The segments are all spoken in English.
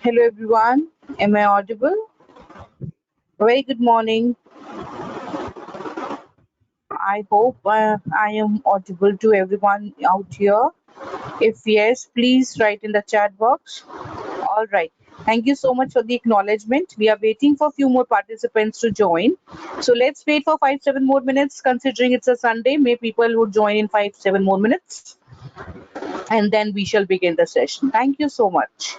Hello everyone, am I audible? Very good morning. I hope I am audible to everyone out here. If yes, please write in the chat box. All right. Thank you so much for the acknowledgement. We are waiting for a few more participants to join. So let's wait for 5-7 more minutes. Considering it's a Sunday, may people would join in 5-7 more minutes, and then we shall begin the session. Thank you so much.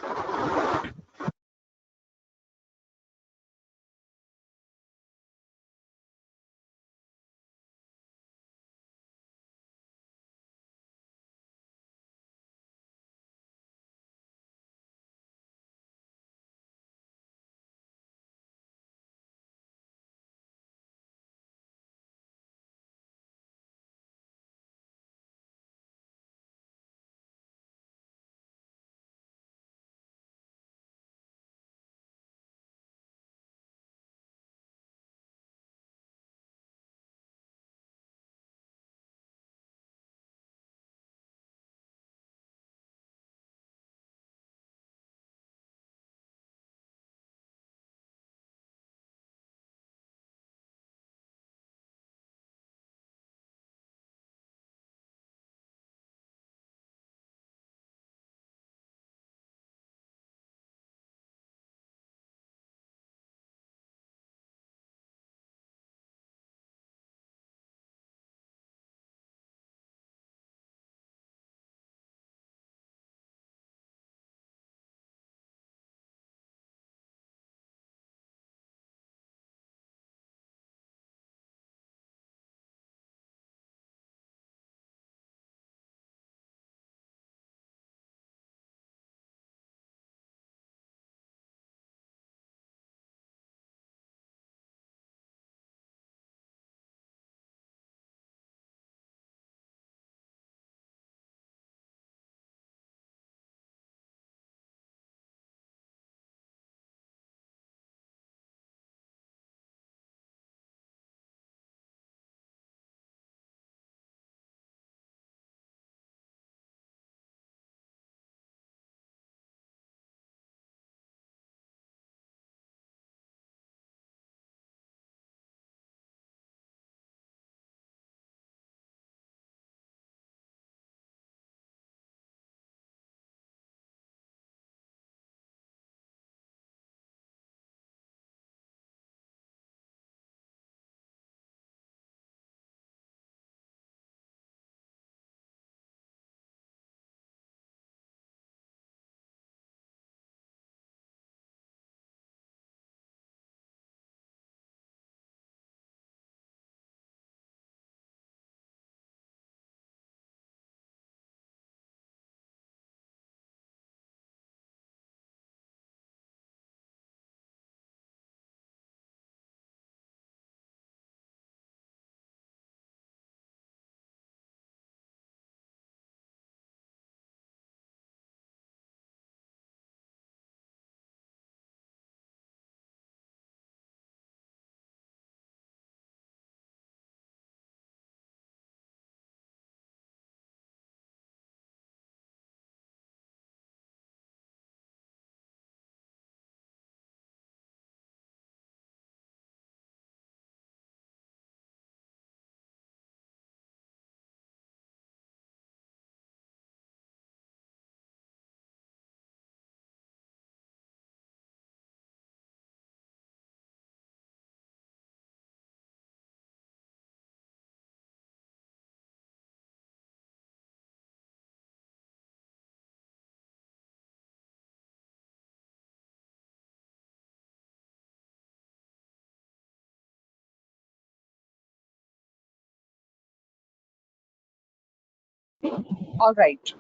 All right.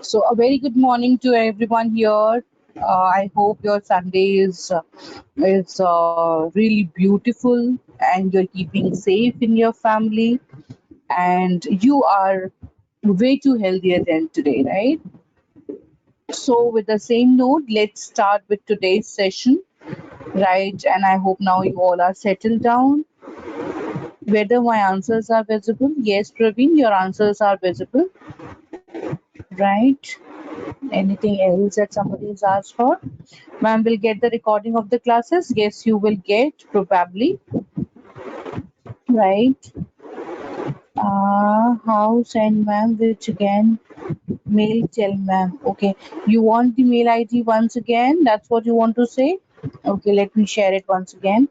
So, a very good morning to everyone here. I hope your Sunday is really beautiful and you're keeping safe in your family and you are way too healthier than today, right? So, with the same note, let's start with today's session, right? And I hope now you all are settled down. Whether my answers are visible? Yes, Praveen, your answers are visible, right? Anything else that somebody has asked for? Ma'am will get the recording of the classes. Yes, you will get probably, right? How send ma'am? Which again? Mail tell ma'am. Okay, you want the mail ID once again? That's what you want to say? Okay, let me share it once again.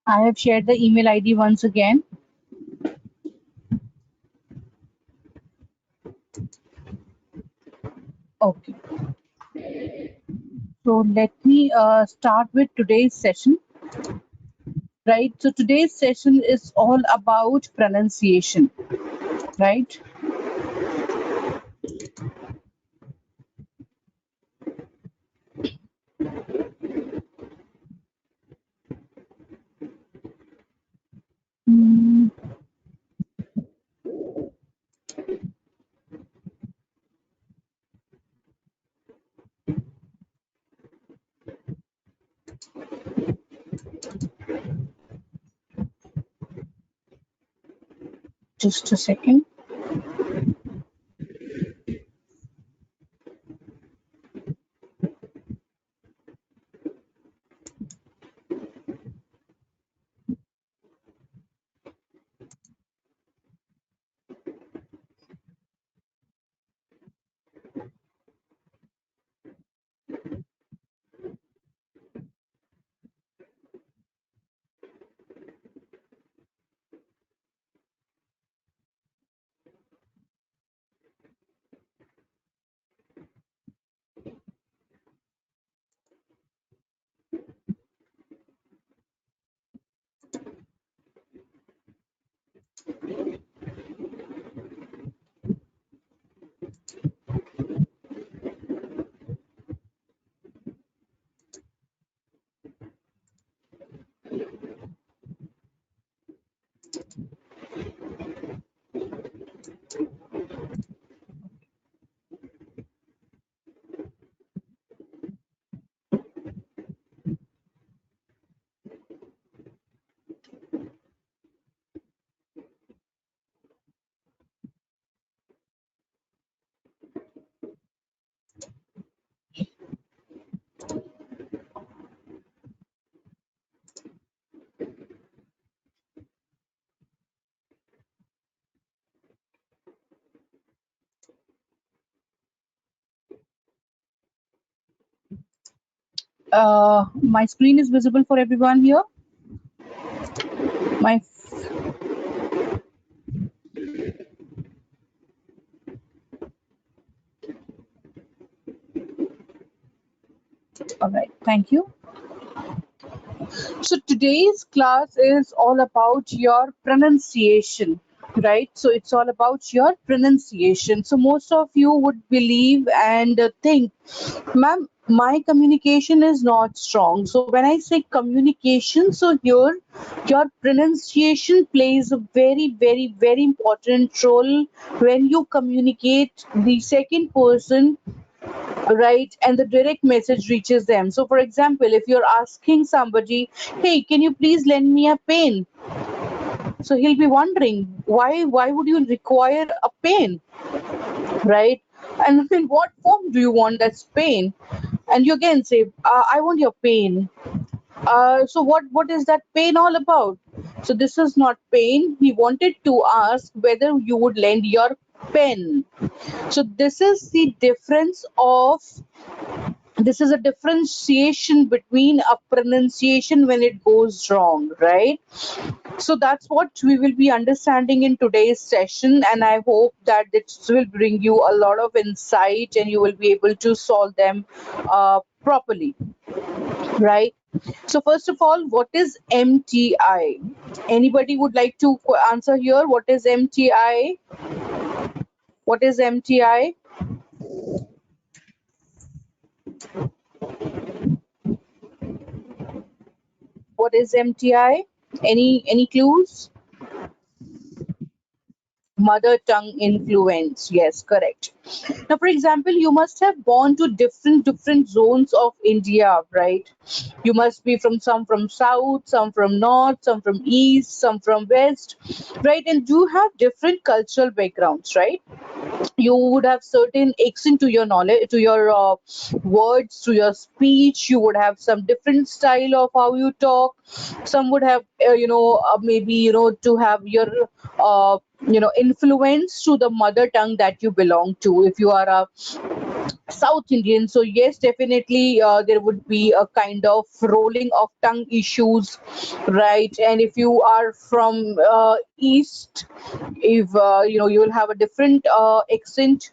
I have shared the email ID once again. Okay, so let me start with today's session. Right, so today's session is all about pronunciation, right? Mm, just a second. My screen is visible for everyone here. My All right, thank you. So today's class is all about your pronunciation, right? So it's all about your pronunciation. So most of you would believe and think, ma'am, my communication is not strong. So when I say communication, so here your pronunciation plays a very, very, very important role when you communicate the second person, right, and the direct message reaches them. So for example, if you're asking somebody, hey, can you please lend me a pen, so he'll be wondering, why would you require a pen, right? And in what form do you want that pen? And you again say, I want your pen. So what is that pain all about? So this is not pain. He wanted to ask whether you would lend your pen. So this is the difference of This is a differentiation between a pronunciation when it goes wrong, right? So that's what we will be understanding in today's session, and I hope that this will bring you a lot of insight and you will be able to solve them properly, right? So first of all, what is MTI? Anybody would like to answer here? What is MTI? What is MTI? What is MTI? Any clues? Mother tongue influence. Yes, correct. Now, for example, you must have gone to different zones of India, right? You must be from some from south, some from north, some from east, some from west, right? And you have different cultural backgrounds, right? You would have certain accent to your knowledge, to your words, to your speech. You would have some different style of how you talk. Some would have maybe to have your uh, influence to the mother tongue that you belong to. If you are a South Indian, so yes, definitely there would be a kind of rolling of tongue issues, right? And if you are from East, if you will have a different accent.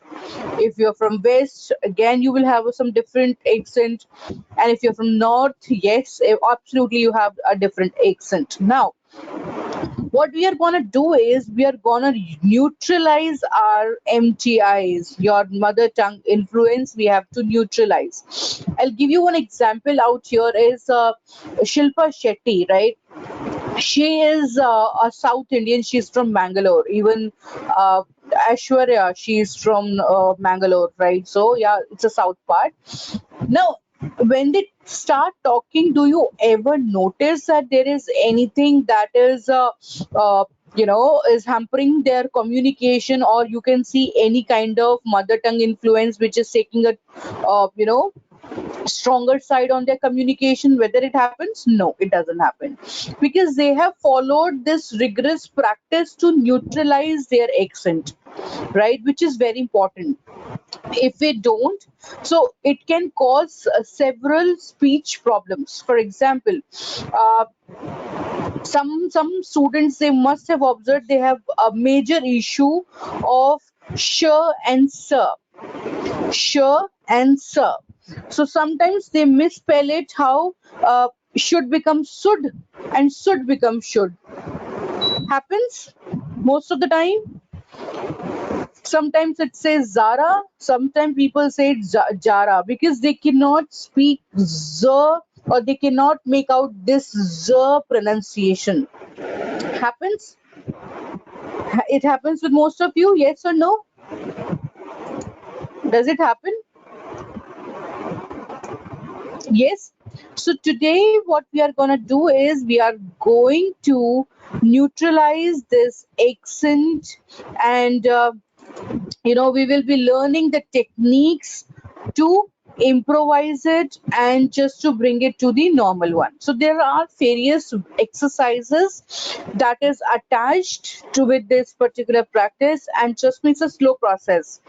If you're from West, again you will have some different accent. And if you're from North, yes, absolutely you have a different accent. Now, what we are gonna do is we are gonna neutralize our MTIs, your mother tongue influence. We have to neutralize. I'll give you one example out here is Shilpa Shetty, right? She is a South Indian. She's from Bangalore. Even uh, Aishwarya, she's from Bangalore, right? So yeah, it's a South part. Now, when they start talking, do you ever notice that there is anything that is, is hampering their communication, or you can see any kind of mother tongue influence which is taking a, stronger side on their communication? Whether it happens? No, it doesn't happen, because they have followed this rigorous practice to neutralize their accent, right? Which is very important. If we don't, so it can cause several speech problems. For example, uh, some students, they must have observed they have a major issue of sh and sir, sh and sir. So sometimes they misspell it, how should become should and should become should. Happens most of the time. Sometimes it says Zara, sometimes people say Jara, because they cannot speak Z, or they cannot make out this Z pronunciation. Happens? It happens with most of you, yes or no? Does it happen? Yes. So today what we are going to do is we are going to neutralize this accent, and we will be learning the techniques to improvise it and just to bring it to the normal one. So there are various exercises that is attached to with this particular practice, and trust me, it's a slow process,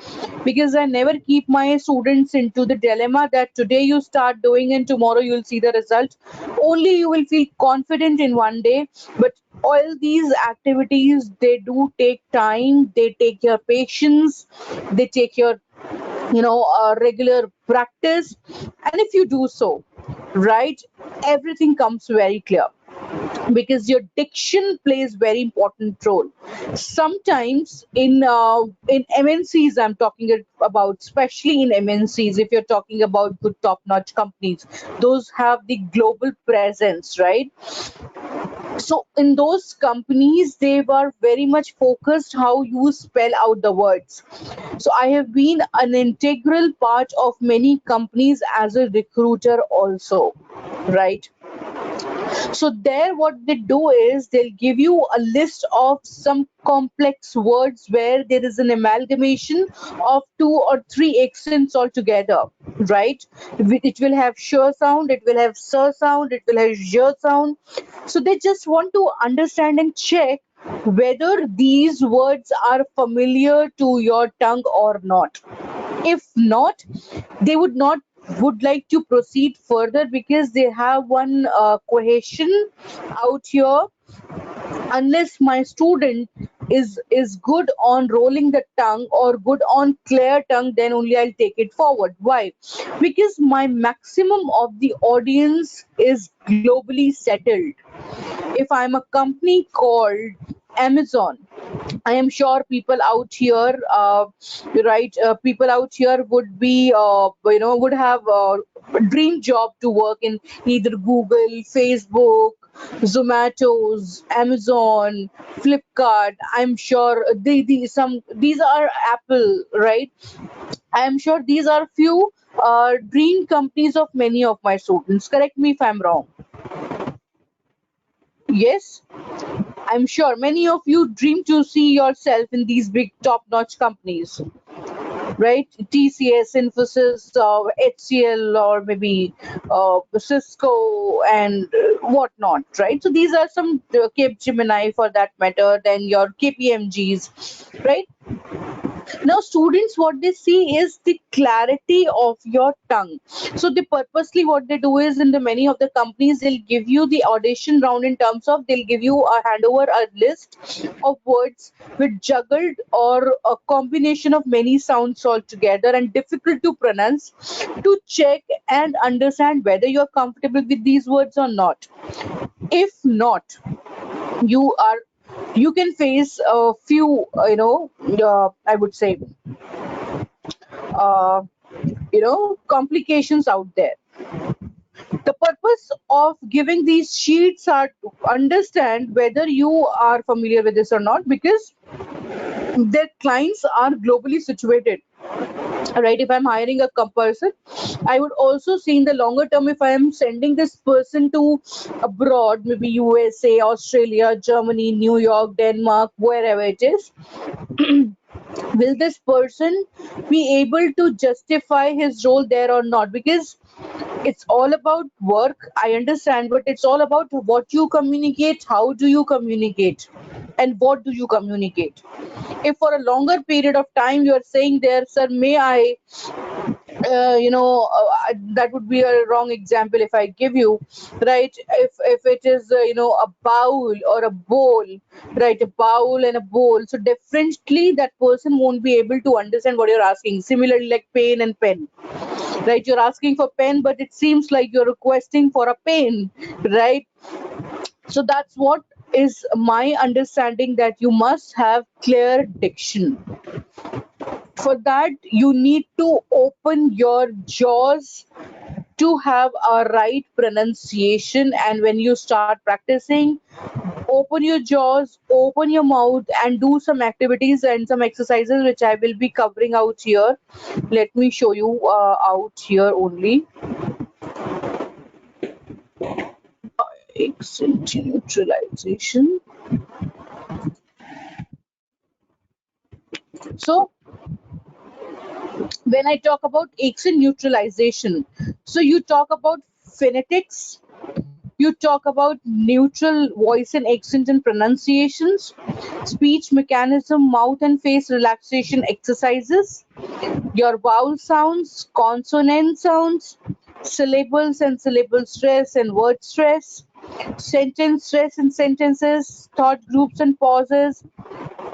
because I never keep my students into the dilemma that today you start doing and tomorrow you'll see the result. Only you will feel confident in one day, but all these activities, they do take time, they take your patience, they take your regular practice. And if you do so right, everything comes very clear, because your diction plays very important role. Sometimes in MNCs, I'm talking about, especially in MNCs, if you're talking about good top notch companies, those have the global presence, right? So in those companies, they were very much focused how you spell out the words. So I have been an integral part of many companies as a recruiter also, right? So there what they do is they'll give you a list of some complex words where there is an amalgamation of two or three accents altogether, right? It will have sure sound, it will have sir sound, it will have j sound. So they just want to understand and check whether these words are familiar to your tongue or not. If not, they would not would like to proceed further because they have one question out here. Unless my student is good on rolling the tongue or good on clear tongue, then only I'll take it forward. Why? Because my maximum of the audience is globally settled. If I'm a company called Amazon, I am sure people out here, right? People out here would be, would have a dream job to work in either Google, Facebook, Zomato's, Amazon, Flipkart. I'm sure these are Apple, right? I'm sure these are few dream companies of many of my students. Correct me if I'm wrong. Yes. I'm sure many of you dream to see yourself in these big top-notch companies, right? TCS, Infosys, HCL, or maybe Cisco and whatnot, right? So these are some Capgemini for that matter, then your KPMGs, right? Now students, what they see is the clarity of your tongue. So they purposely, what they do is, in the many of the companies, they'll give you the audition round in terms of, they'll give you a handover a list of words with juggled or a combination of many sounds all together and difficult to pronounce, to check and understand whether you're comfortable with these words or not. If not, you are you can face a few, I would say, uh, complications out there. The purpose of giving these sheets are to understand whether you are familiar with this or not, because their clients are globally situated, right? If I'm hiring a person, I would also see in the longer term, if I am sending this person to abroad, maybe USA, Australia, Germany, New York, Denmark, wherever it is, will this person be able to justify his role there or not? Because it's all about work, I understand, but it's all about what you communicate, how do you communicate, and what do you communicate. If for a longer period of time you are saying there, sir, may I, that would be a wrong example if I give you, right? If it is, a bowl or a bowl, right? A bowl and a bowl, so differently that person won't be able to understand what you're asking. Similarly, like pain and pen, right? You're asking for pen, but it seems like you're requesting for a pen, right? So that's what is my understanding, that you must have clear diction. For that, you need to open your jaws to have a right pronunciation. And when you start practicing, open your jaws, open your mouth, and do some activities and some exercises which I will be covering out here. Let me show you out here only. Accent neutralization. So when I talk about accent neutralization, so you talk about phonetics, you talk about neutral voice and accent and pronunciations, speech mechanism, mouth and face relaxation exercises, your vowel sounds, consonant sounds, syllables and syllable stress and word stress, sentence stress and sentences, thought groups and pauses,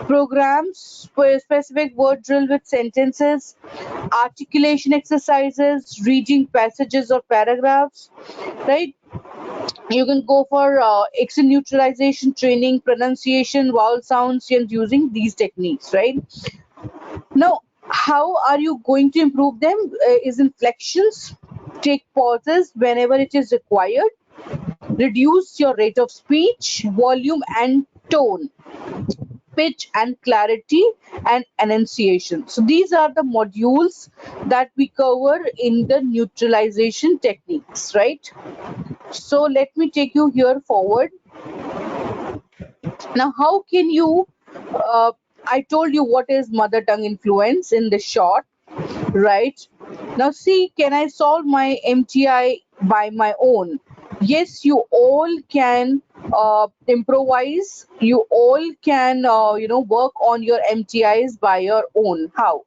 programs, specific word drill with sentences, articulation exercises, reading passages or paragraphs, right? You can go for accent neutralization training, pronunciation, vowel sounds, and using these techniques, right? Now, how are you going to improve them? Is inflections, take pauses whenever it is required, reduce your rate of speech, volume and tone, pitch and clarity, and enunciation. So these are the modules that we cover in the neutralization techniques, right? So let me take you here forward. Now, how can you? I told you what is mother tongue influence in the short, right? Now, see, can I solve my MTI by my own? Yes, you all can improvise. You all can work on your MTIs by your own. How?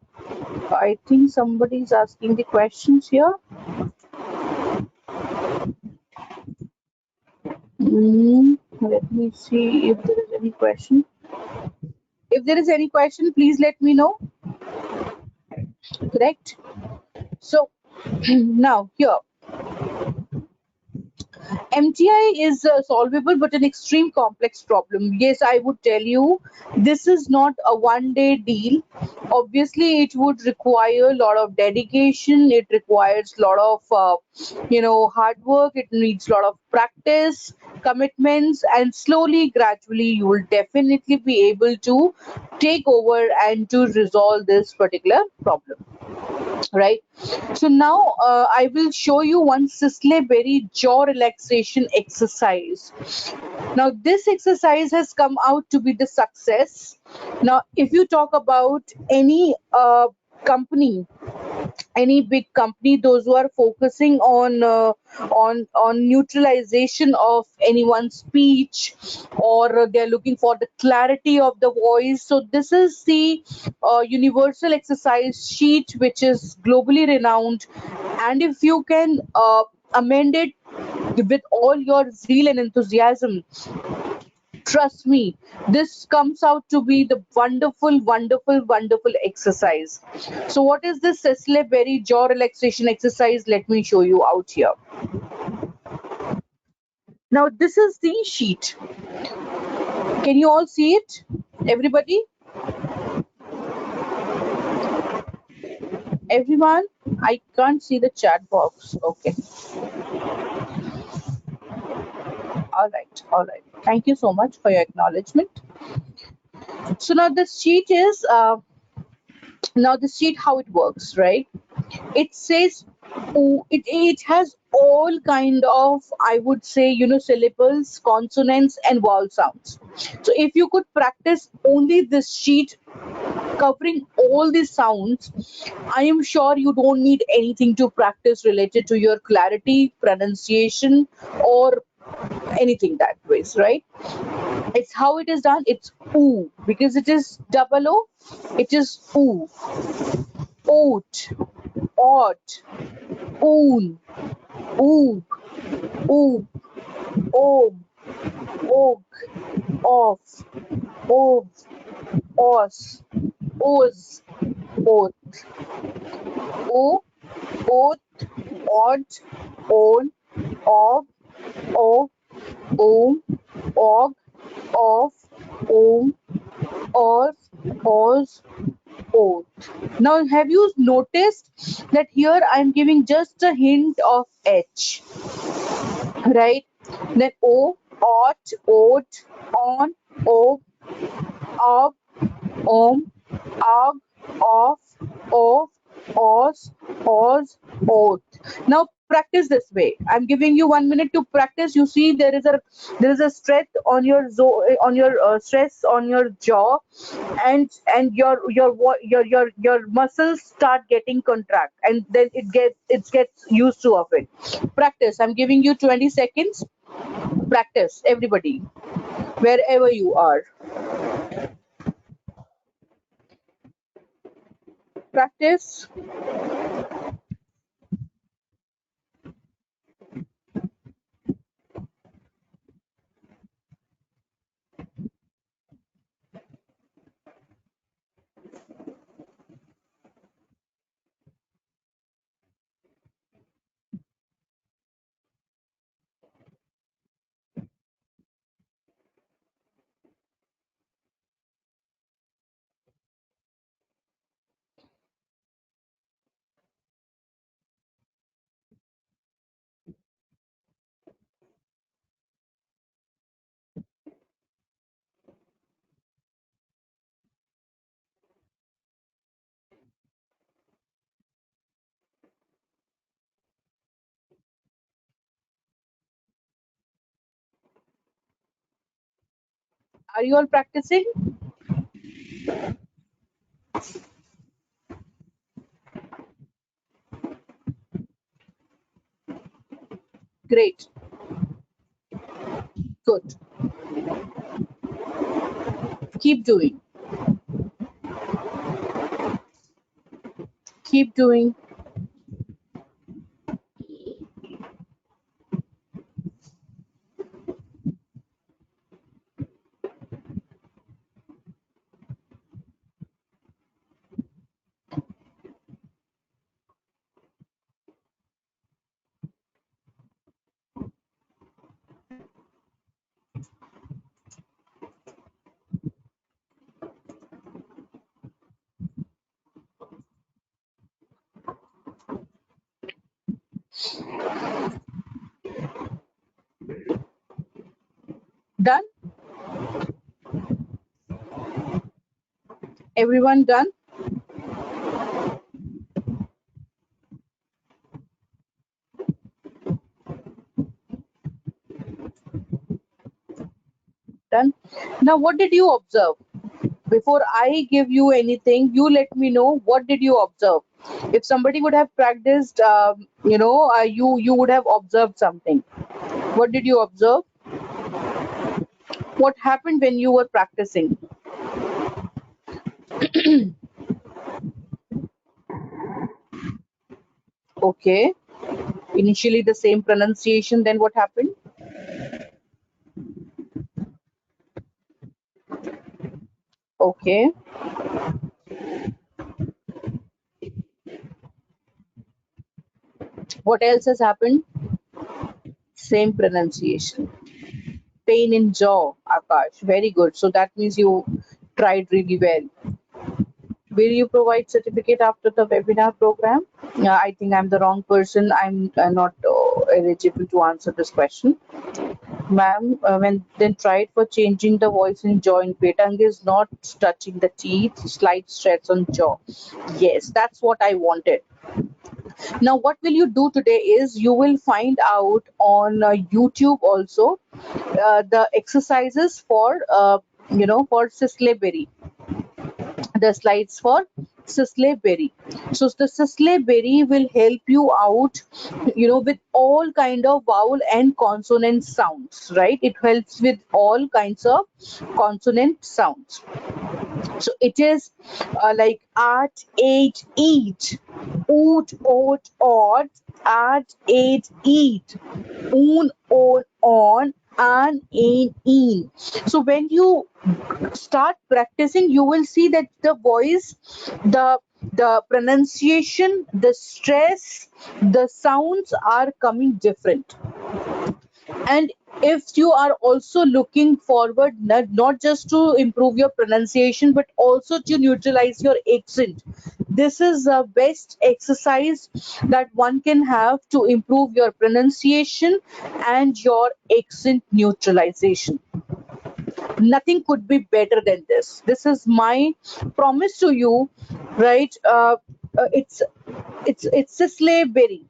I think somebody is asking the questions here. Let me see if there is any question. If there is any question, please let me know. Correct. So now here, MTI is solvable, but an extreme complex problem. Yes, I would tell you, this is not a one-day deal. Obviously, it would require a lot of dedication. It requires a lot of, hard work. It needs a lot of practice, commitments, and slowly, gradually, you will definitely be able to take over and to resolve this particular problem, right? So now I will show you one Berry jaw relaxation exercise. Now this exercise has come out to be the success. Now if you talk about any company, any big company, those who are focusing on neutralization of anyone's speech, or they're looking for the clarity of the voice, so this is the universal exercise sheet which is globally renowned. And if you can amend it with all your zeal and enthusiasm, trust me, this comes out to be the wonderful, wonderful, wonderful exercise. So, what is this Cecily Berry jaw relaxation exercise? Let me show you out here. Now, this is the sheet. Can you all see it? Everybody? Everyone? I can't see the chat box. Okay. All right. All right. Thank you so much for your acknowledgement. So now this sheet is how it works, right? It says, oh, it has all kind of, I would say, syllables, consonants, and vowel sounds. So if you could practice only this sheet covering all these sounds, I am sure you don't need anything to practice related to your clarity, pronunciation, or anything that ways, right? It's how it is done. It's ooh, because it is double O. It is ooh, oat, ought, oon, oog, oog, om, og, of, ov, os, oz, oath, o, oath, odd, on, of, om, og, of, om, of, oz, oath. Now, have you noticed that here I am giving just a hint of H, right? Then O, ought, oat, on, o, of, om, og, of, os, oath. Now practice this way. I'm giving you 1 minute to practice. You see there is a stress on your stress on your jaw, and your muscles start getting contract, and then it gets used to of it. Practice. I'm giving you 20 seconds. Practice, everybody, wherever you are. Practice. Are you all practicing? Great. Good. Keep doing. Keep doing. Done? Everyone done? Done. Now, what did you observe? Before I give you anything, you let me know what did you observe. If somebody would have practiced, you would have observed something. What did you observe? What happened when you were practicing? Okay. Initially the same pronunciation, then what happened? Okay. What else has happened? Same pronunciation. Pain in jaw, Akash. Very good. So that means you tried really well. Will you provide certificate after the webinar program? I think I'm the wrong person. I'm not eligible to answer this question. Ma'am, when then tried for changing the voice in jaw and tongue is not touching the teeth, slight stretch on jaw. Yes, that's what I wanted. Now, what will you do today is you will find out on YouTube also the exercises for syllabary, the slides for syllabary. So the syllabary will help you out, with all kind of vowel and consonant sounds, right? It helps with all kinds of consonant sounds. So it is like at, eight, eat, oot, oat, odd, at, eight, eat, oon, on, an, in. So when you start practicing, you will see that the voice, the the pronunciation, the stress, the sounds are coming different. And if you are also looking forward not just to improve your pronunciation but also to neutralize your accent, this is the best exercise that one can have to improve your pronunciation and your accent neutralization. Nothing could be better than this is my promise to you, right? It's a slaveberry.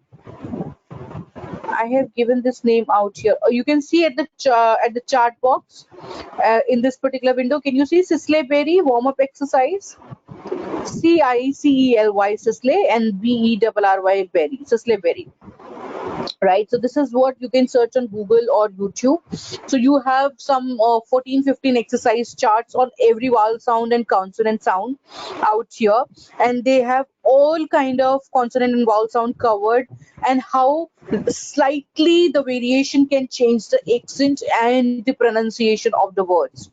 I have given this name out here. You can see at the at the chart box in this particular window. Can you see Sisley Berry warm up exercise? Cicely Sisley and Berry Berry Sisley Berry. Right, so this is what you can search on Google or YouTube. So you have some 14-15 exercise charts on every vowel sound and consonant sound out here, and they have all kind of consonant and vowel sound covered, and how slightly the variation can change the accent and the pronunciation of the words.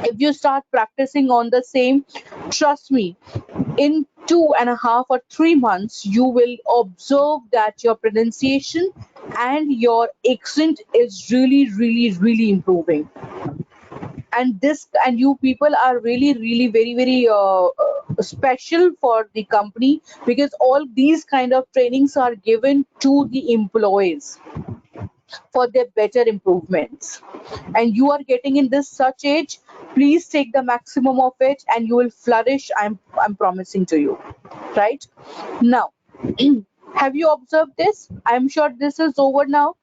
If you start practicing on the same, trust me, in 2.5 or 3 months, you will observe that your pronunciation and your accent is really, really, really improving. And you people are really, really very, very special for the company, because all these kind of trainings are given to the employees for their better improvements, and you are getting in this such age. Please take the maximum of it and you will flourish. I'm promising to you. Right now, have you observed this? I'm sure this is over now.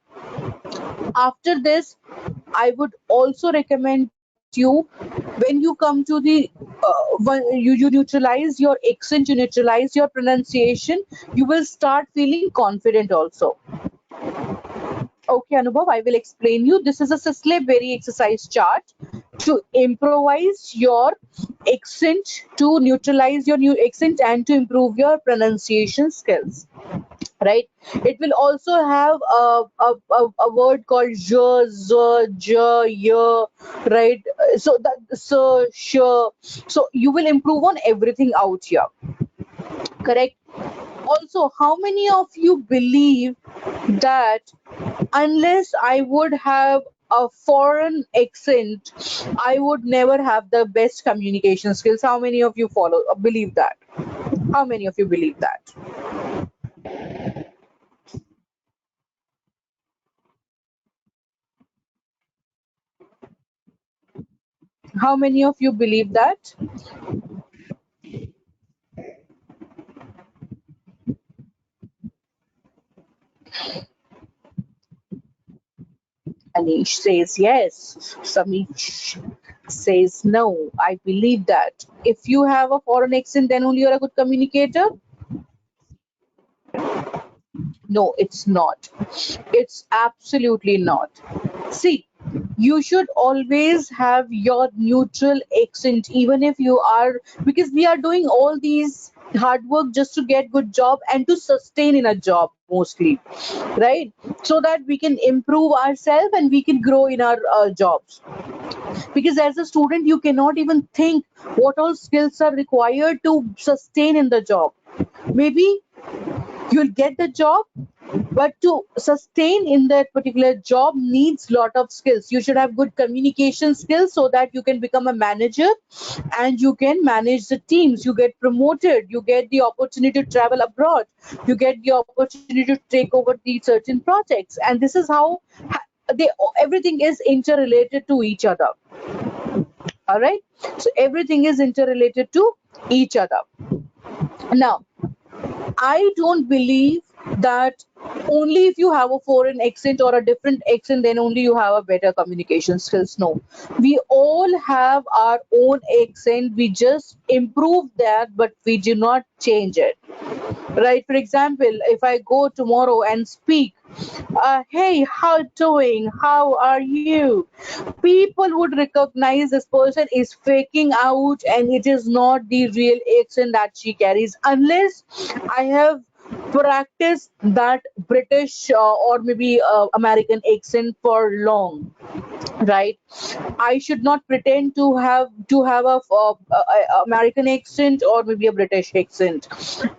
After this, I would also recommend you, when you come to the when you neutralize your accent, you neutralize your pronunciation, you will start feeling confident also. Okay, Anubhav, I will explain you. This is a Sisley Berry exercise chart to improvise your accent, to neutralize your new accent, and to improve your pronunciation skills. Right? It will also have a word called je, z, j, y, right? So, sure. So you will improve on everything out here. Correct? Also, how many of you believe that unless I would have a foreign accent, I would never have the best communication skills? How many of you believe that? How many of you believe that? How many of you believe that? Anish says yes. Samish says no. I believe that. If you have a foreign accent, then only you're a good communicator. No, it's not. It's absolutely not. See, you should always have your neutral accent, even if you are, because we are doing all these hard work just to get good job and to sustain in a job mostly, right? So that we can improve ourselves and we can grow in our jobs. Because as a student, you cannot even think what all skills are required to sustain in the job. Maybe you'll get the job, but to sustain in that particular job needs lot of skills. You should have good communication skills so that you can become a manager and you can manage the teams. You get promoted, you get the opportunity to travel abroad, you get the opportunity to take over the certain projects, and this is how they everything is interrelated to each other. All right, so everything is interrelated to each other. Now, I don't believe that only if you have a foreign accent or a different accent, then only you have a better communication skills. No. We all have our own accent. We just improve that, but we do not change it. Right? For example, if I go tomorrow and speak, hey, how doing? How are you? People would recognize this person is faking out and it is not the real accent that she carries unless I have practiced that British or maybe American accent for long, right? I should not pretend to have a American accent or maybe a British accent.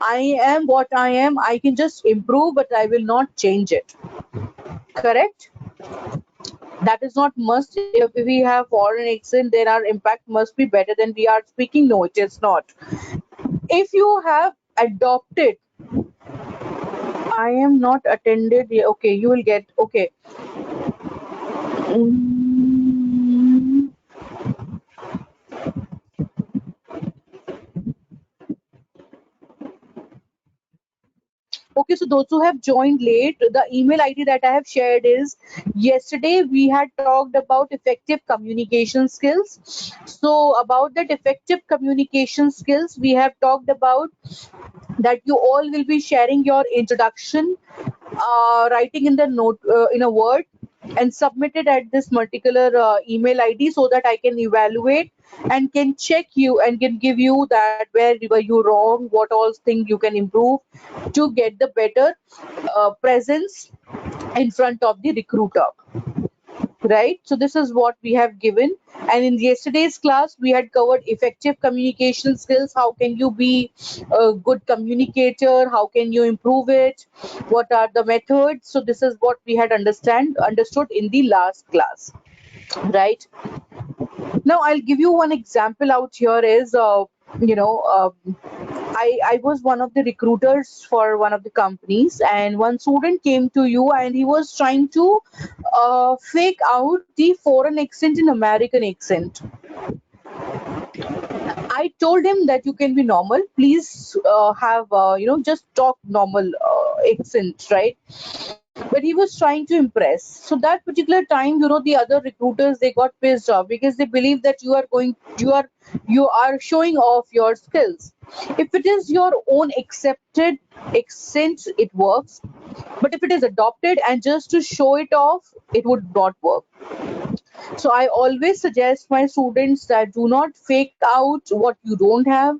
I am what I am. I can just improve, but I will not change it. Correct? That is not must. If we have foreign accent, then our impact must be better than we are speaking. No, it is not. If you have adopted, I am not attended. Okay, you will get. Okay. Mm, Okay, so those who have joined late, the email ID that I have shared is yesterday we had talked about effective communication skills. So, about that effective communication skills, we have talked about that you all will be sharing your introduction, writing in the note in a word, and submit it at this particular email ID so that I can evaluate and can check you and can give you that where were you wrong, what all things you can improve to get the better presence in front of the recruiter, right? So this is what we have given, and in yesterday's class we had covered effective communication skills. How can you be a good communicator? How can you improve it? What are the methods? So this is what we had understood in the last class, right? Now I'll give you one example out here is you know I was one of the recruiters for one of the companies, and one student came to you and he was trying to fake out the foreign accent in American accent. I told him that you can be normal. Please have just talk normal accent, right? but he was trying to impress. So that particular time, the other recruiters, they got pissed off because they believe that you are showing off your skills. If it is your own accepted accent, it works, but if it is adopted and just to show it off, it would not work. So I always suggest my students that do not fake out what you don't have.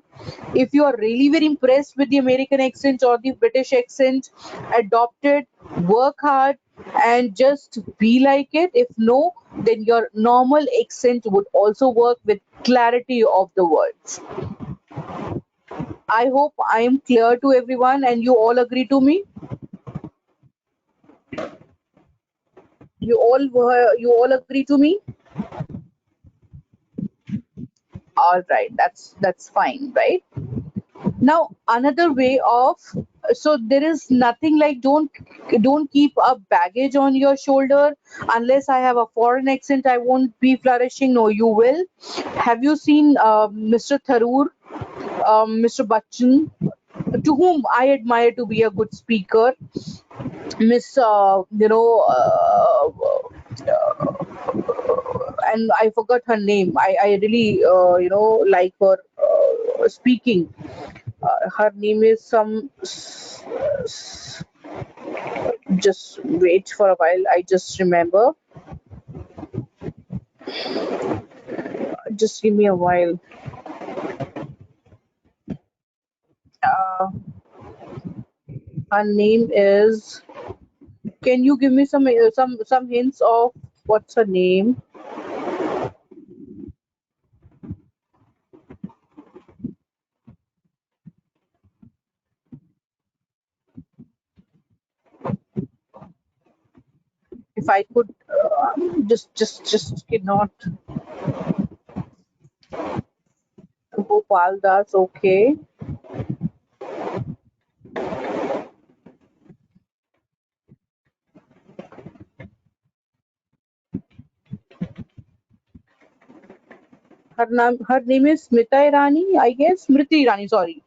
If you are really very impressed with the American accent or the British accent, adopt it, work hard, and just be like it. If no, then your normal accent would also work with clarity of the words. I hope I am clear to everyone and you all agree to me. You all agree to me. All right, that's fine, right? Now another way of, so there is nothing like don't keep a baggage on your shoulder. Unless I have a foreign accent, I won't be flourishing. No, you will. Have you seen Mr. Tharoor, Mr. Bachchan, to whom I admire to be a good speaker? Miss, and I forgot her name. I really like her speaking. Her name is some. Just wait for a while. I just remember. Just give me a while. Uh, Her name is. Can you give me some hints of what's her name? If I could, just cannot. Gopal Das. Okay. Her name is Smita Irani, I guess. Smriti Irani. Sorry.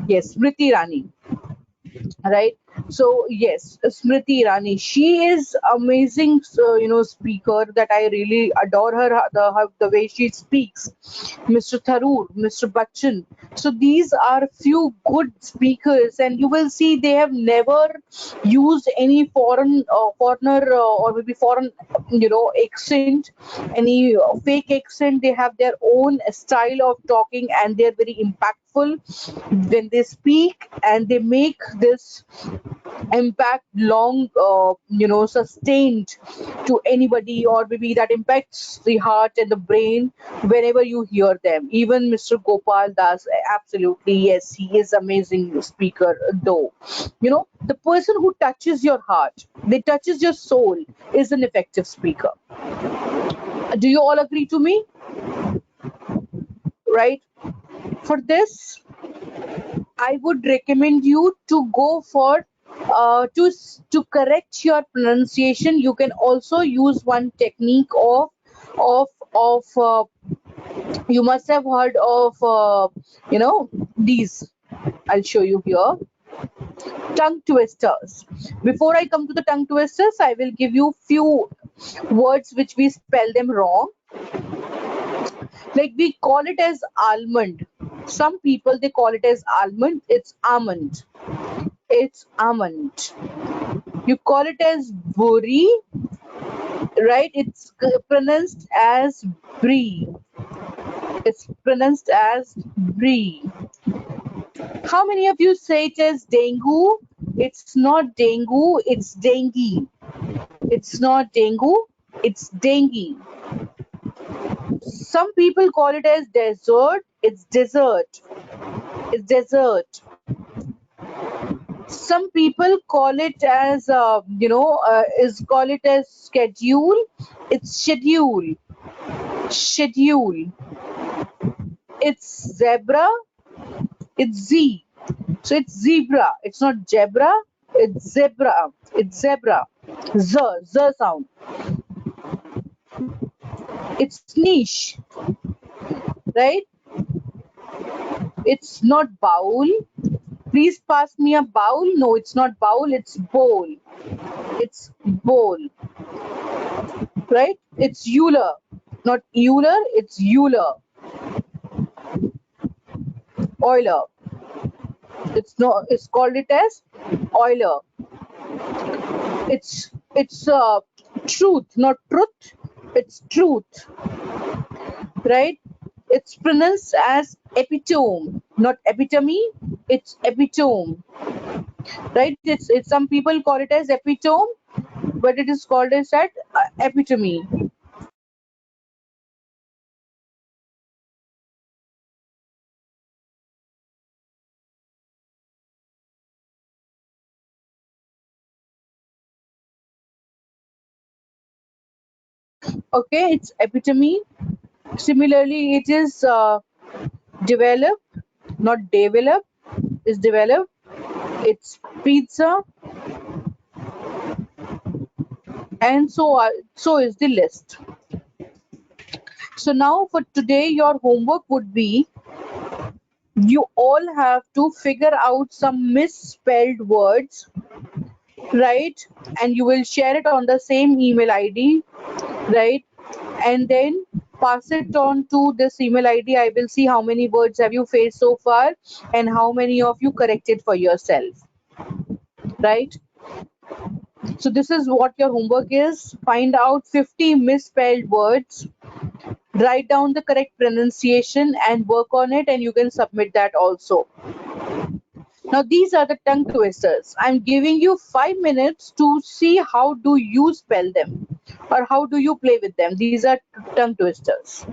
Yes, Smriti Irani. Right. So yes, Smriti Irani, she is amazing, speaker, that I really adore the way she speaks. Mr. Tharoor, Mr. Bachchan, so these are few good speakers, and you will see they have never used any foreigner, or maybe foreign accent, any fake accent. They have their own style of talking, and they're very impactful when they speak, and they make this impact long, sustained to anybody, or maybe that impacts the heart and the brain whenever you hear them. Even Mr. Gopal Das, absolutely, yes, he is amazing speaker. Though, the person who touches your heart, they touches your soul, is an effective speaker. Do you all agree to me? Right? For this, I would recommend you to go for, to correct your pronunciation. You can also use one technique of you must have heard of these. I'll show you here, tongue twisters. Before I come to the tongue twisters, I will give you few words which we spell them wrong. Like we call it as almond. Some people they call it as almond. It's almond. It's almond. You call it as buri, right? It's pronounced as brie. It's pronounced as brie. How many of you say it as dengue? It's not dengue, it's dengue. It's not dengue, it's dengue. Some people call it as desert, it's desert. It's desert. Some people call it as, is call it as schedule. It's schedule. Schedule. It's zebra. It's z. So it's zebra. It's not zebra. It's zebra. It's zebra. Z sound. It's niche, right? It's not bowl. Please pass me a bowl. No, it's not bowl. It's bowl. It's bowl, right? It's Euler, not Euler, it's Euler. Euler. It's called it as Euler. It's truth, not truth. It's truth, right? It's pronounced as epitome, not epitome. It's epitome, right? It's some people call it as epitome, but it is called as that epitome. Okay, it's epitome. Similarly, it is develop, not develop. Is develop. It's pizza, and so is the list. So now for today, your homework would be you all have to figure out some misspelled words, right? And you will share it on the same email ID, right? And then pass it on to this email ID. I will see how many words have you faced so far and how many of you corrected for yourself, right? So this is what your homework is. Find out 50 misspelled words, write down the correct pronunciation and work on it, and you can submit that also. Now these are the tongue twisters. I'm giving you 5 minutes to see how do you spell them or how do you play with them. These are tongue twisters.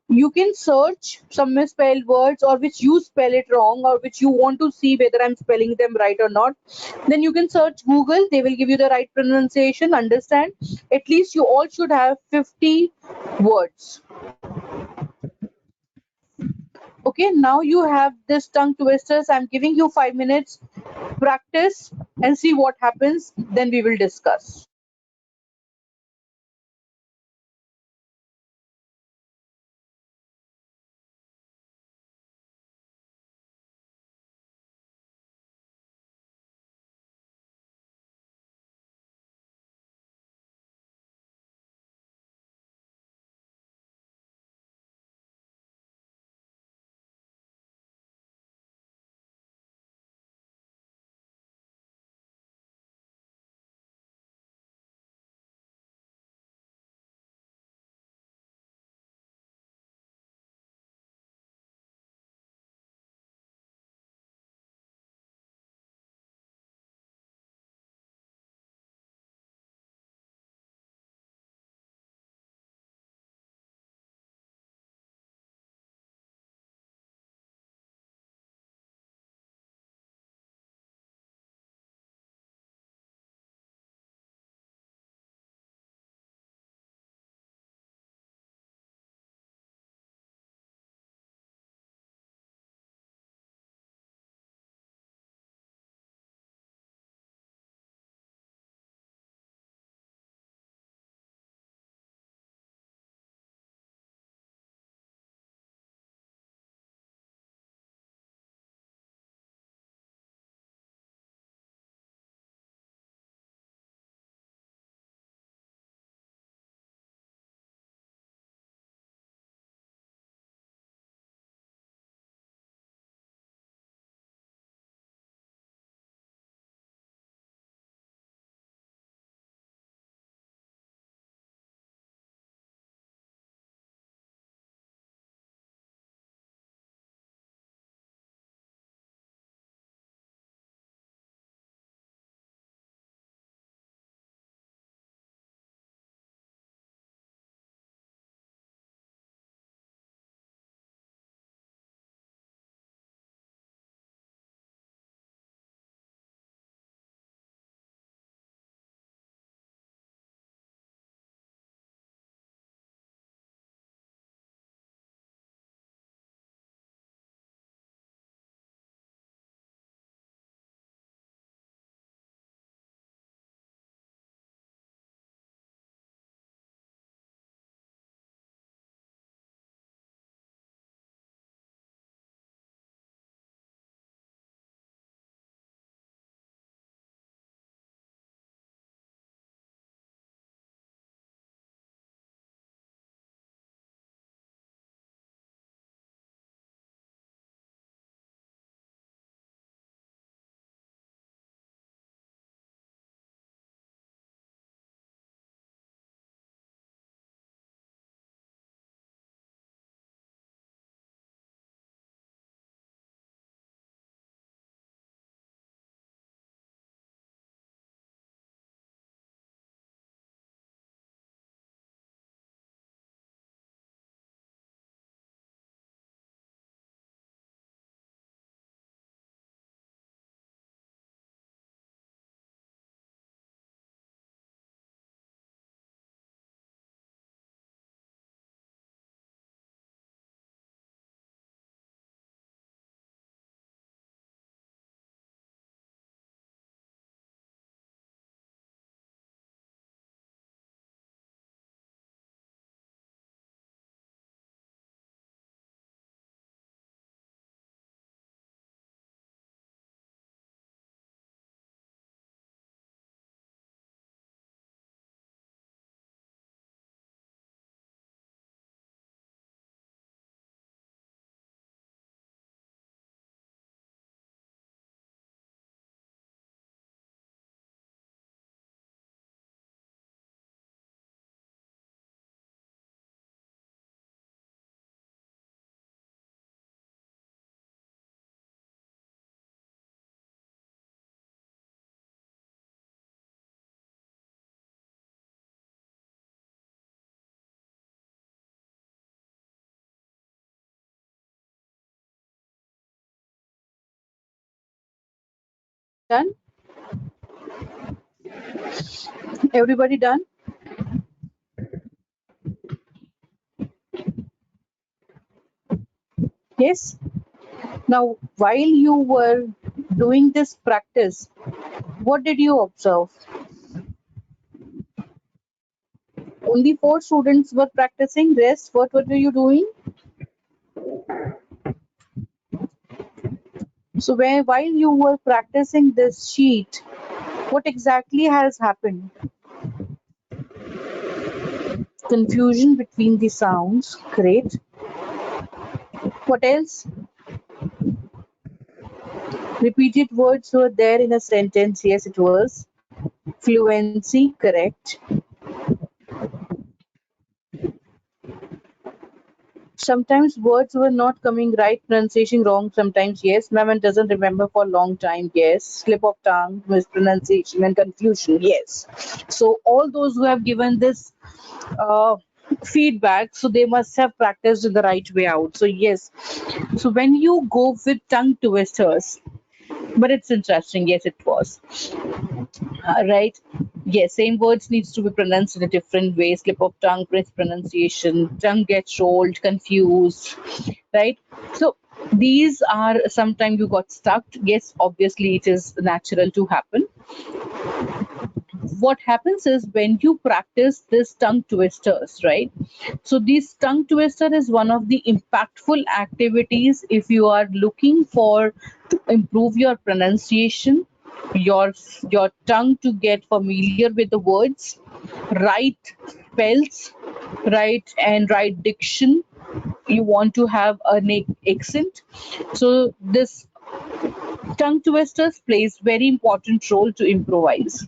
You can search some misspelled words or which you spell it wrong or which you want to see whether I'm spelling them right or not. Then you can search Google. They will give you the right pronunciation. Understand? At least you all should have 50 words. Okay, now you have this tongue twisters. I'm giving you 5 minutes. Practice and see what happens. Then we will discuss. Everybody done? Yes. Now, while you were doing this practice, what did you observe? Only four students were practicing. Rest, what were you doing? So, while you were practicing this sheet, what exactly has happened? Confusion between the sounds. Great. What else? Repeated words were there in a sentence. Yes, it was. Fluency. Correct. Sometimes words were not coming right, pronunciation wrong. Sometimes, yes. Ma'am doesn't remember for a long time. Yes. Slip of tongue, mispronunciation, and confusion. Yes. So, all those who have given this uh, feedback, so they must have practiced in the right way out. So, yes. So, when you go with tongue twisters, but it's interesting. Yes, it was. Right. Yes, same words needs to be pronounced in a different way. Slip of tongue, mispronunciation, tongue gets rolled, confused. Right. So these are sometimes you got stuck. Yes, obviously it is natural to happen. What happens is when you practice this tongue twisters, right? So this tongue twister is one of the impactful activities if you are looking for to improve your pronunciation, your your tongue to get familiar with the words, right spells, right and right diction. You want to have an accent. So this tongue twisters plays very important role to improvise,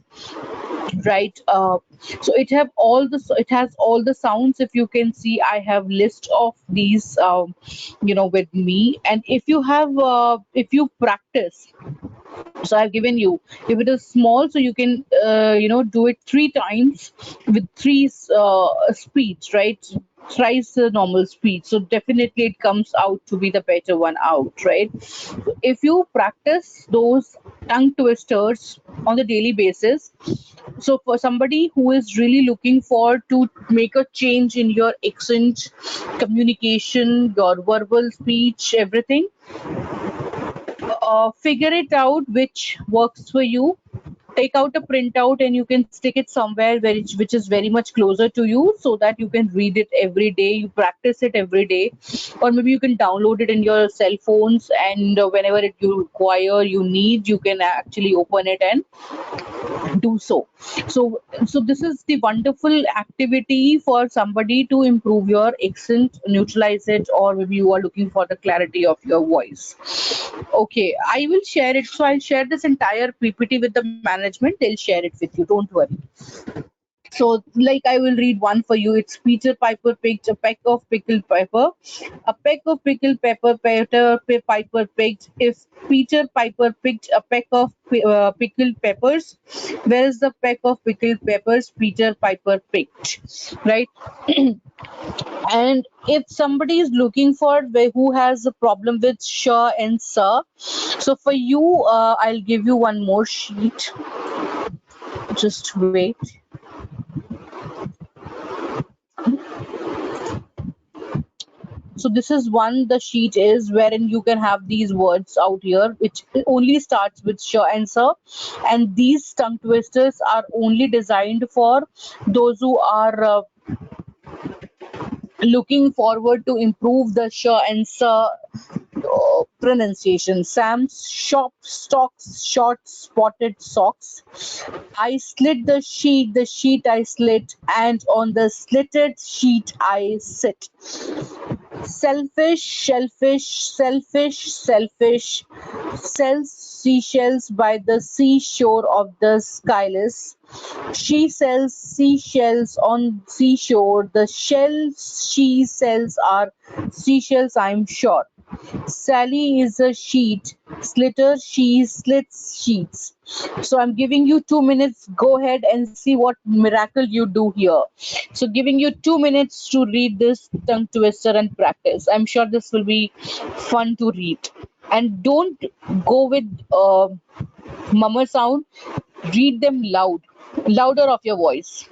right? So it has all the sounds. If you can see, I have list of these with me, and if you practice, so I've given you, if it is small, so you can do it three times with three speeds, right? Thrice the normal speed, so definitely it comes out to be the better one out, right? So if you practice those tongue twisters on the daily basis, so for somebody who is really looking for to make a change in your accent, communication, your verbal speech, everything, figure it out which works for you. Take out a printout and you can stick it somewhere which is very much closer to you, so that you can read it every day, you practice it every day. Or maybe you can download it in your cell phones, and whenever you require, you need, you can actually open it and do so. So this is the wonderful activity for somebody to improve your accent, neutralize it, or maybe you are looking for the clarity of your voice. Okay, I will share it. So I'll share this entire PPT with the management. They'll share it with you. Don't worry. So, like, I will read one for you. It's Peter Piper picked a peck of pickled pepper. A peck of pickled pepper, Piper picked. If Peter Piper picked a peck of pickled peppers, where's the peck of pickled peppers Peter Piper picked? Right? And if somebody is looking for who has a problem with sh and sa, so for you, I'll give you one more sheet. Just wait. So this is one, the sheet is wherein you can have these words out here, which only starts with sh and sa, and these tongue twisters are only designed for those who are looking forward to improve the sh and sa pronunciation. Sam's shop stocks short spotted socks. I slit the sheet I slit, and on the slitted sheet I sit. Selfish, shellfish, selfish, selfish, sells seashells by the seashore of the skyless. She sells seashells on seashore. The shells she sells are seashells, I'm sure. Sally is a sheet slitter. She slits sheets. So I'm giving you 2 minutes. Go ahead and see what miracle you do here. So giving you 2 minutes to read this tongue twister and practice. I'm sure this will be fun to read. And don't go with mummer sound. Read them loud, louder of your voice.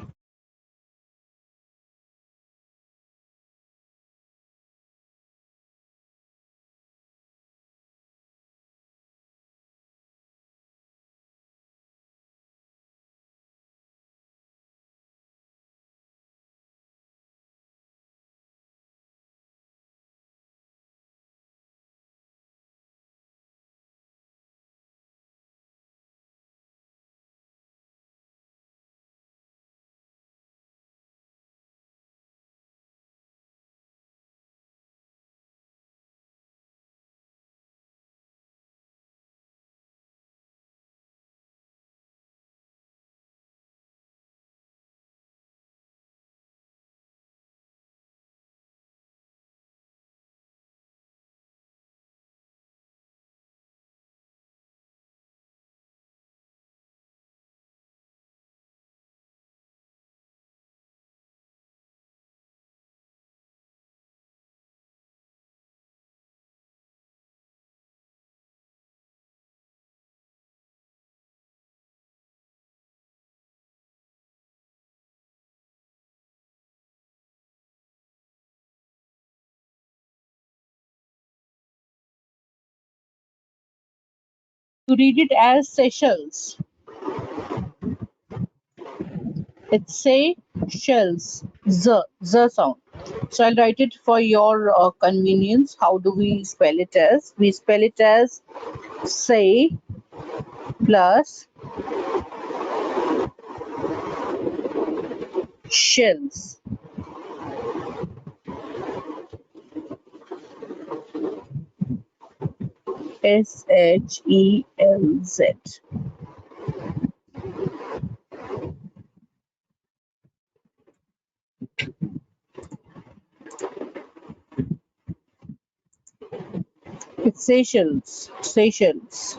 You read it as Seychelles. It's say shells, z sound. So I'll write it for your convenience. How do we spell it as? We spell it as say plus shells. Shells. It's Seychelles. Seychelles.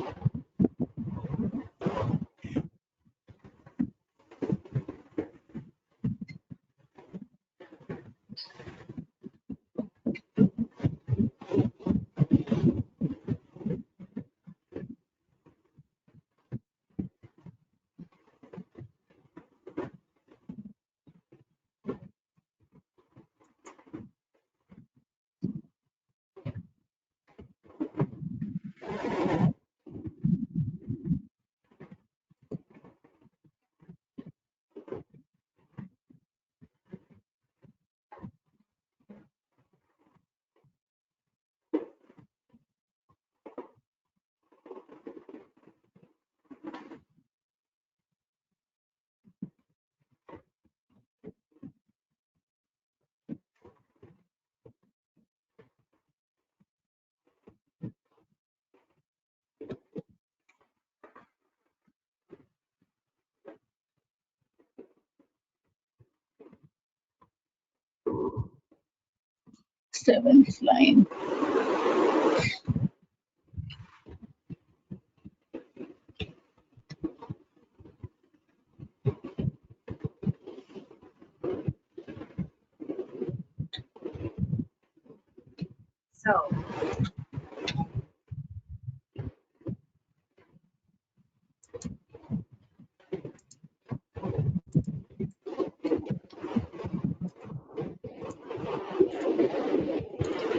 Seventh line.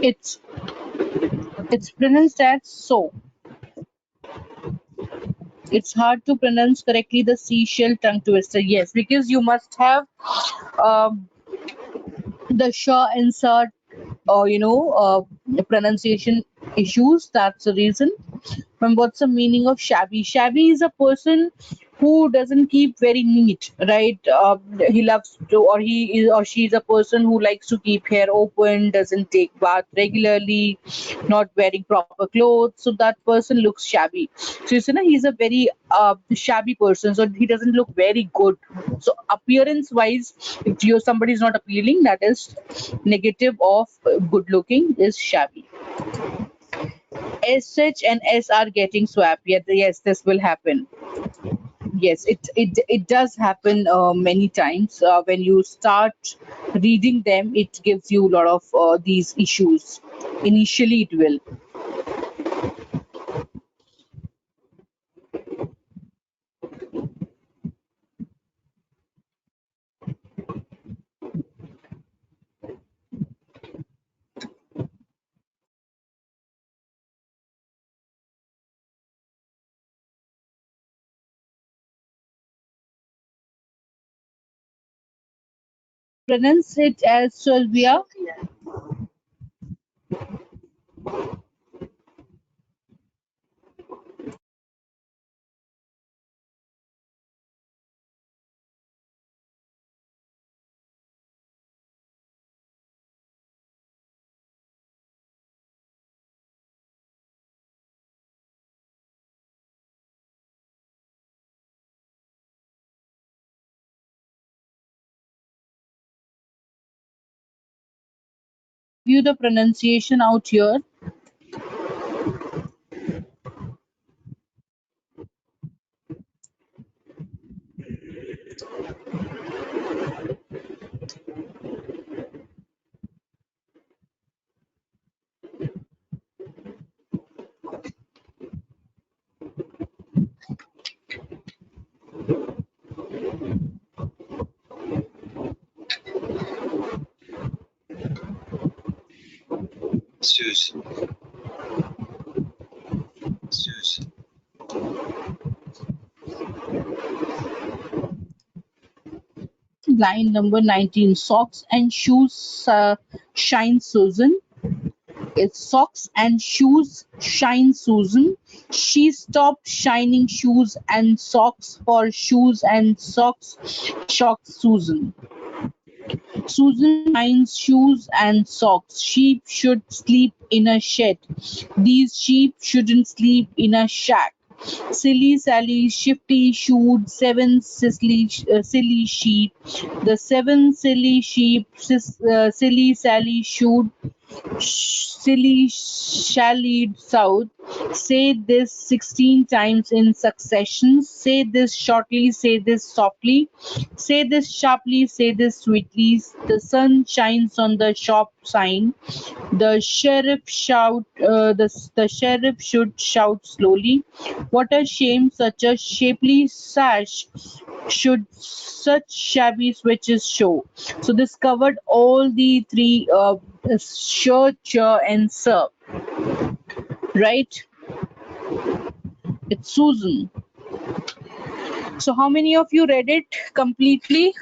It's it's pronounced as so. It's hard to pronounce correctly the seashell tongue twister. Yes, because you must have um, the sh insert or pronunciation issues. That's the reason. And what's the meaning of shabby? Shabby is a person who doesn't keep very neat, right? He loves to, or he is, or she is a person who likes to keep hair open, doesn't take bath regularly, not wearing proper clothes. So that person looks shabby. So you see, na, he's a very shabby person. So he doesn't look very good. So appearance wise, if you somebody is not appealing, that is negative of good looking is shabby. SH and S are getting swapped. Yes, this will happen. Yes, it does happen many times. When you start reading them, it gives you a lot of these issues. Initially, it will. Pronounce it as Sylvia. Give you the pronunciation out here. Susan, Susan, Line number 19. Socks and shoes shine Susan. It's socks and shoes shine Susan. She stopped shining shoes and socks for shoes and socks shocked Susan. Susan shines shoes and socks. Sheep should sleep in a shed. These sheep shouldn't sleep in a shack. Silly Sally, shifty shoed, seven silly sheep. The seven silly sheep, silly Sally shoed, silly shallied south. Say this 16 times in succession. Say this shortly, say this softly. Say this sharply, say this sweetly. The sun shines on the shop sign. The sheriff the sheriff should shout slowly. What a shame such a shapely sash should such shabby switches show. So this covered all the three shirt, cheer, and sir. Right? It's Susan. So how many of you read it completely?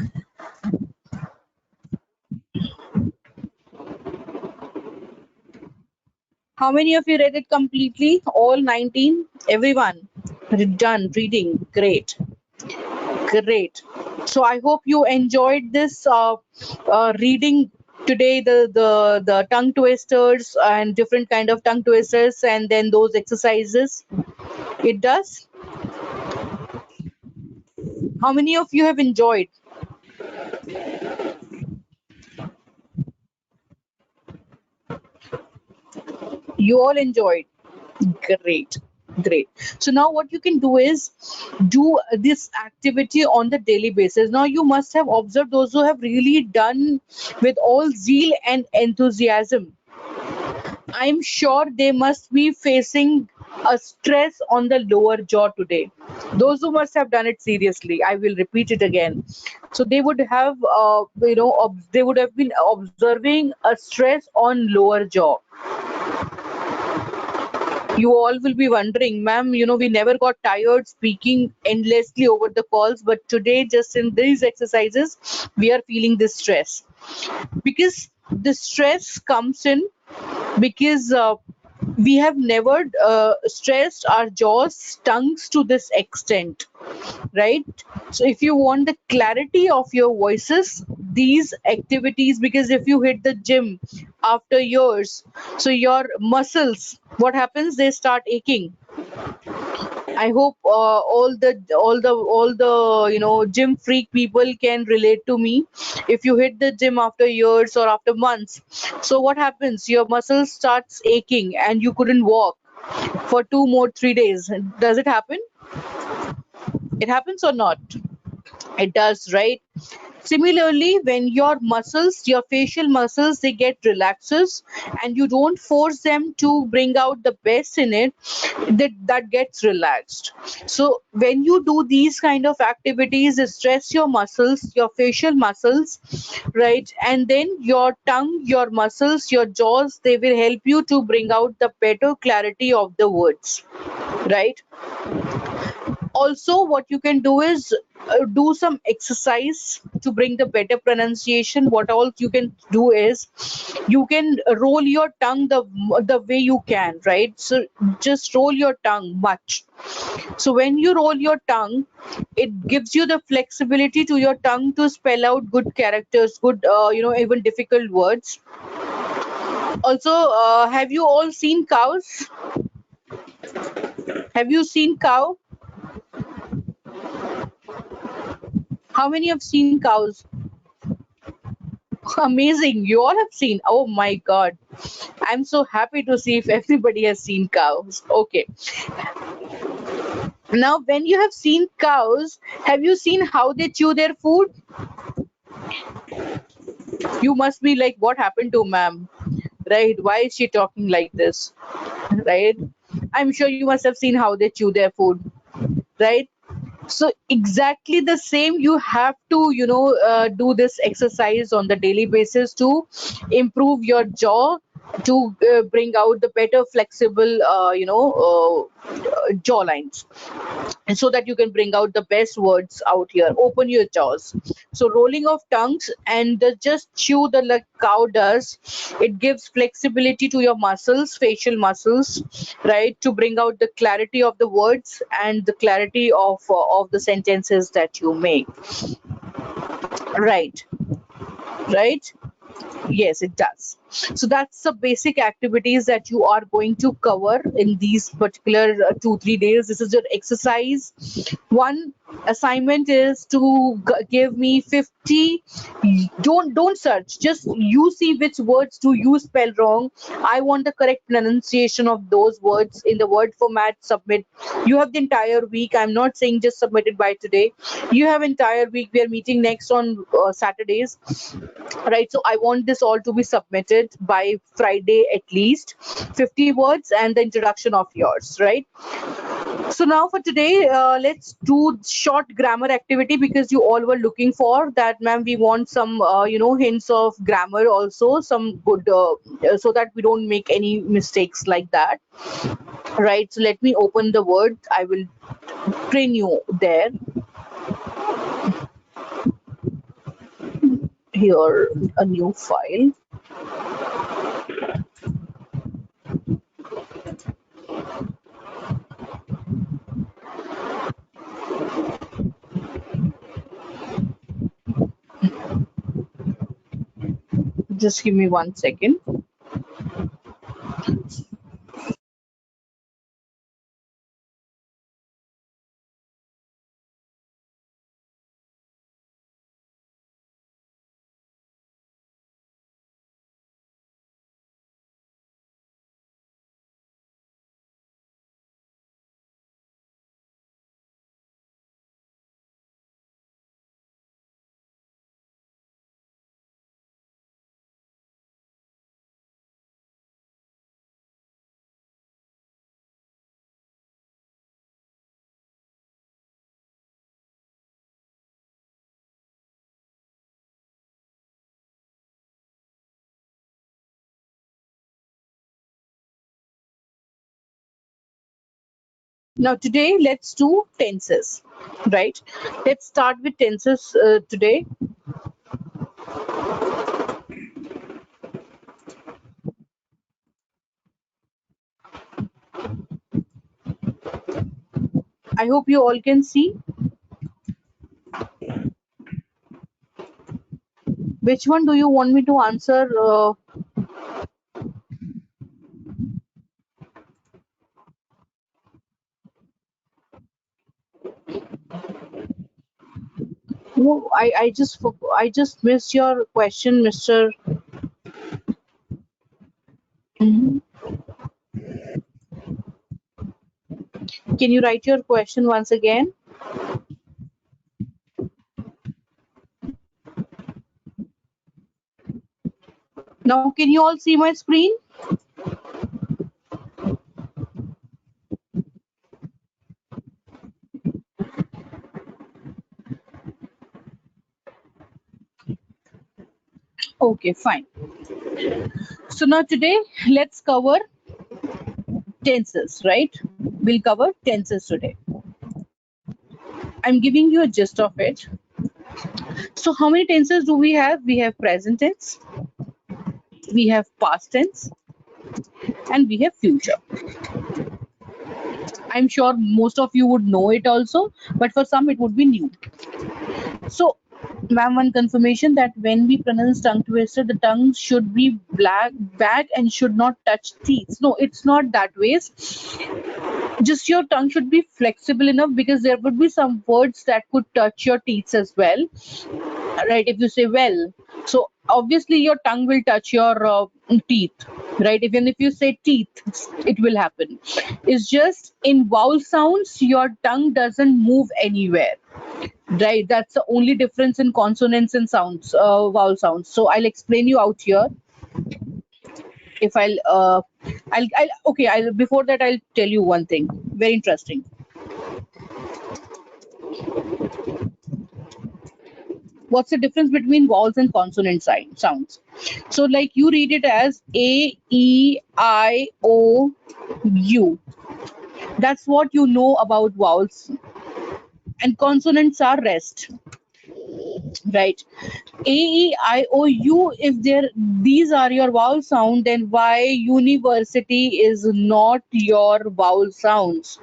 How many of you read it completely? All 19? Everyone? Done reading. Great. Great. So I hope you enjoyed this reading today, the tongue twisters and different kind of tongue twisters, and then those exercises. It does. How many of you have enjoyed? You all enjoyed. Great. Great. So now what you can do is do this activity on the daily basis. Now you must have observed those who have really done with all zeal and enthusiasm. I'm sure they must be facing a stress on the lower jaw today. Those who must have done it seriously, I will repeat it again. So they would have, they would have been observing a stress on lower jaw. You all will be wondering, ma'am, we never got tired speaking endlessly over the calls, but today, just in these exercises, we are feeling this stress because the stress comes in because we have never stressed our jaws tongues to this extent, right? So if you want the clarity of your voices, these activities, because if you hit the gym after years, so your muscles, what happens, they start aching. I hope all the gym freak people can relate to me. If you hit the gym after years or after months, so what happens? Your muscles starts aching and you couldn't walk for 2 more 3 days. Does it happen? It happens or not? It does, right? Similarly, when your muscles, your facial muscles, they get relaxes and you don't force them to bring out the best in it, that gets relaxed. So when you do these kind of activities, stress your muscles, your facial muscles, right? And then your tongue, your muscles, your jaws, they will help you to bring out the better clarity of the words, right? also what you can do is do some exercise to bring the better pronunciation. What all you can do is you can roll your tongue the way you can, right? So just roll your tongue much. So when you roll your tongue, it gives you the flexibility to your tongue to spell out good characters, good even difficult words. Also, have you all seen cows? Have you seen cow? How many have seen cows? Amazing. You all have seen. Oh my God. I'm so happy to see if everybody has seen cows. Okay. Now, when you have seen cows, have you seen how they chew their food? You must be like, what happened to ma'am? Right? Why is she talking like this? Right? I'm sure you must have seen how they chew their food. Right? So exactly the same, you have to do this exercise on the daily basis to improve your jaw, to bring out the better flexible jaw lines, and so that you can bring out the best words out here. Open your jaws. So rolling of tongues and just chew the like cow does, it gives flexibility to your muscles, facial muscles, right, to bring out the clarity of the words and the clarity of the sentences that you make. Right. Right. Yes, it does. So that's the basic activities that you are going to cover in these particular 2 3 days. This is your exercise. One assignment is to give me 50. Don't search. Just you see which words do you spell wrong. I want the correct pronunciation of those words in the word format. Submit. You have the entire week. I'm not saying just submit it by today. You have entire week. We are meeting next on Saturdays, right? So I want this all to be submitted by Friday at least, 50 words and the introduction of yours, right? So now for today, let's do short grammar activity, because you all were looking for that, ma'am. We want some hints of grammar, also some good so that we don't make any mistakes like that, right? So let me open the word. I will train you there. Here, a new file. Just give me 1 second. Now today let's do tenses, right? Let's start with tenses today. I hope you all can see. Which one do you want me to answer? No, I just missed your question, Mr. Mhm. Can you write your question once again? Now can you all see my screen? Okay, fine. So now today let's cover tenses, right? We'll cover tenses today. I'm giving you a gist of it. So how many tenses do we have? We have present tense, we have past tense, and we have future. I'm sure most of you would know it also, but for some it would be new. So, ma'am, one confirmation that when we pronounce tongue twister, the tongue should be black back and should not touch teeth. No, it's not that way. Just your tongue should be flexible enough because there would be some words that could touch your teeth as well, right? If you say well, so obviously your tongue will touch your teeth, right? Even if you say teeth, it will happen. It's just in vowel sounds your tongue doesn't move anywhere, right? That's the only difference in consonants and sounds, vowel sounds. So I'll explain you out here. If I'll okay, I'll before that I'll tell you one thing very interesting. What's the difference between vowels and consonant sounds? So like you read it as A, E, I, O, U. That's what you know about vowels. And consonants are rest, right? A, E, I, O, U. If these are your vowel sound, then why university is not your vowel sounds?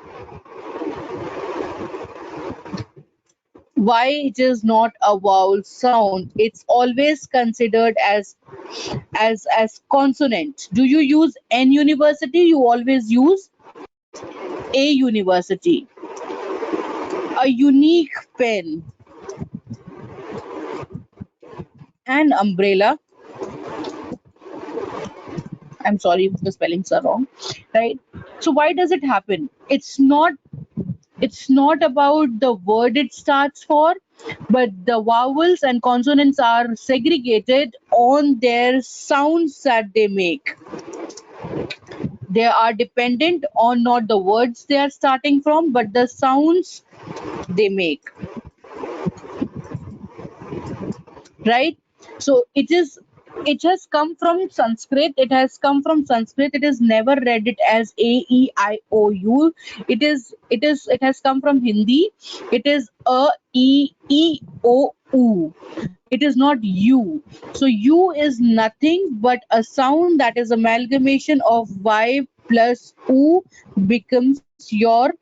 Why it is not a vowel sound? It's always considered as consonant. Do you use N university? You always use A university. A unique pen, an umbrella. I'm sorry if the spellings are wrong, right? So why does it happen? It's not about the word it starts for, but the vowels and consonants are segregated on their sounds that they make. They are dependent on not the words they are starting from, but the sounds they make, right? So it has come from Sanskrit. It is never read it as A, E, I, O, U. It has come from Hindi. It is A, E, E, O, U. It is not U. So U is nothing but a sound that is amalgamation of Y plus U becomes your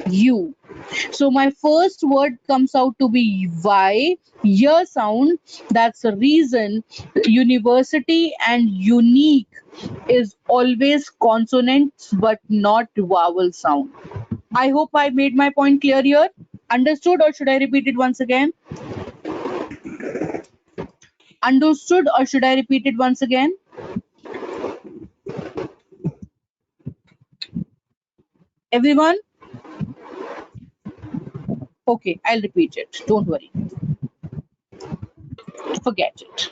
U. So my first word comes out to be Y, year sound. That's the reason university and unique is always consonants but not vowel sound. I hope I made my point clear here. Understood, or should I repeat it once again? Understood, or should I repeat it once again? Everyone? Okay, I'll repeat it. Don't worry. Forget it.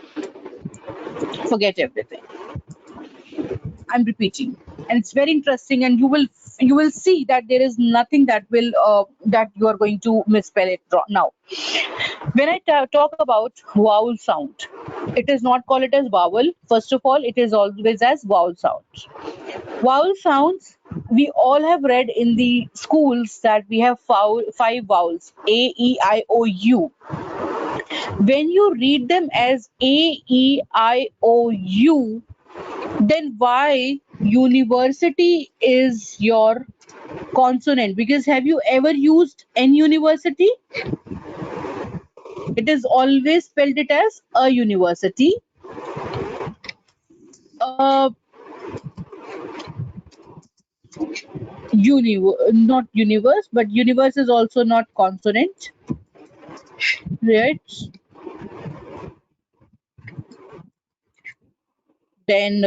Forget everything. I'm repeating, and it's very interesting, and you will see that there is nothing that you are going to misspell it now. When I talk about vowel sound, it is not called it as vowel. First of all, it is always as vowel sound. Vowel sounds, we all have read in the schools that we have five vowels: A, E, I, O, U. When you read them as A, E, I, O, U, then why university is your consonant? Because have you ever used N university? It is always spelled it as a university. Uh, not universe, but universe is also not consonant, right? Then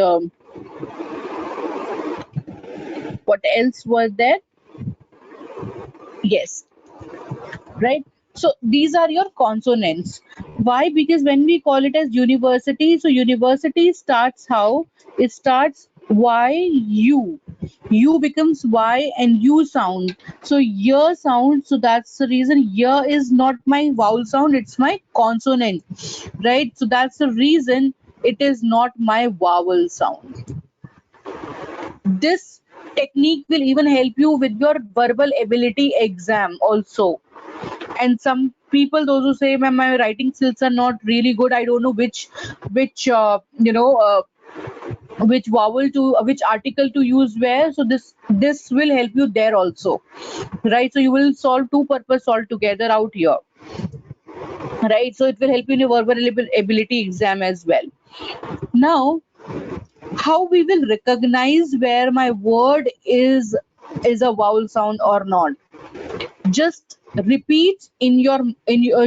what else was there? Yes, right? So these are your consonants. Why? Because when we call it as university, so university starts how? It starts Y U. U becomes Y and U sound. So year sound. So that's the reason year is not my vowel sound, it's my consonant. Right? So that's the reason it is not my vowel sound. This technique will even help you with your verbal ability exam also. And some people, those who say, "Ma'am, my writing skills are not really good. I don't know which which vowel to which article to use where." So this will help you there also, right? So you will solve two purpose altogether out here, right? So it will help you in your verbal ability exam as well. Now, how we will recognize where my word is a vowel sound or not? Just repeat in your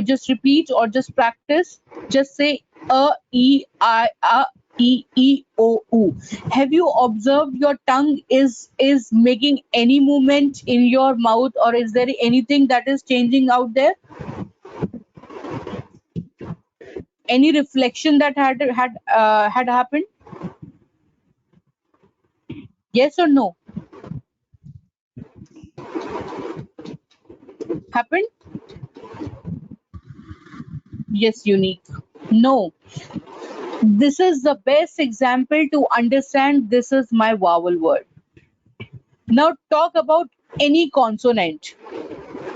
just repeat or just practice. Just say a e Have you observed your tongue is making any movement in your mouth, or is there anything that is changing out there? Any reflection that had happened? Yes or no? Happened? Yes, unique. No. This is the best example to understand this is my vowel word. Now talk about any consonant.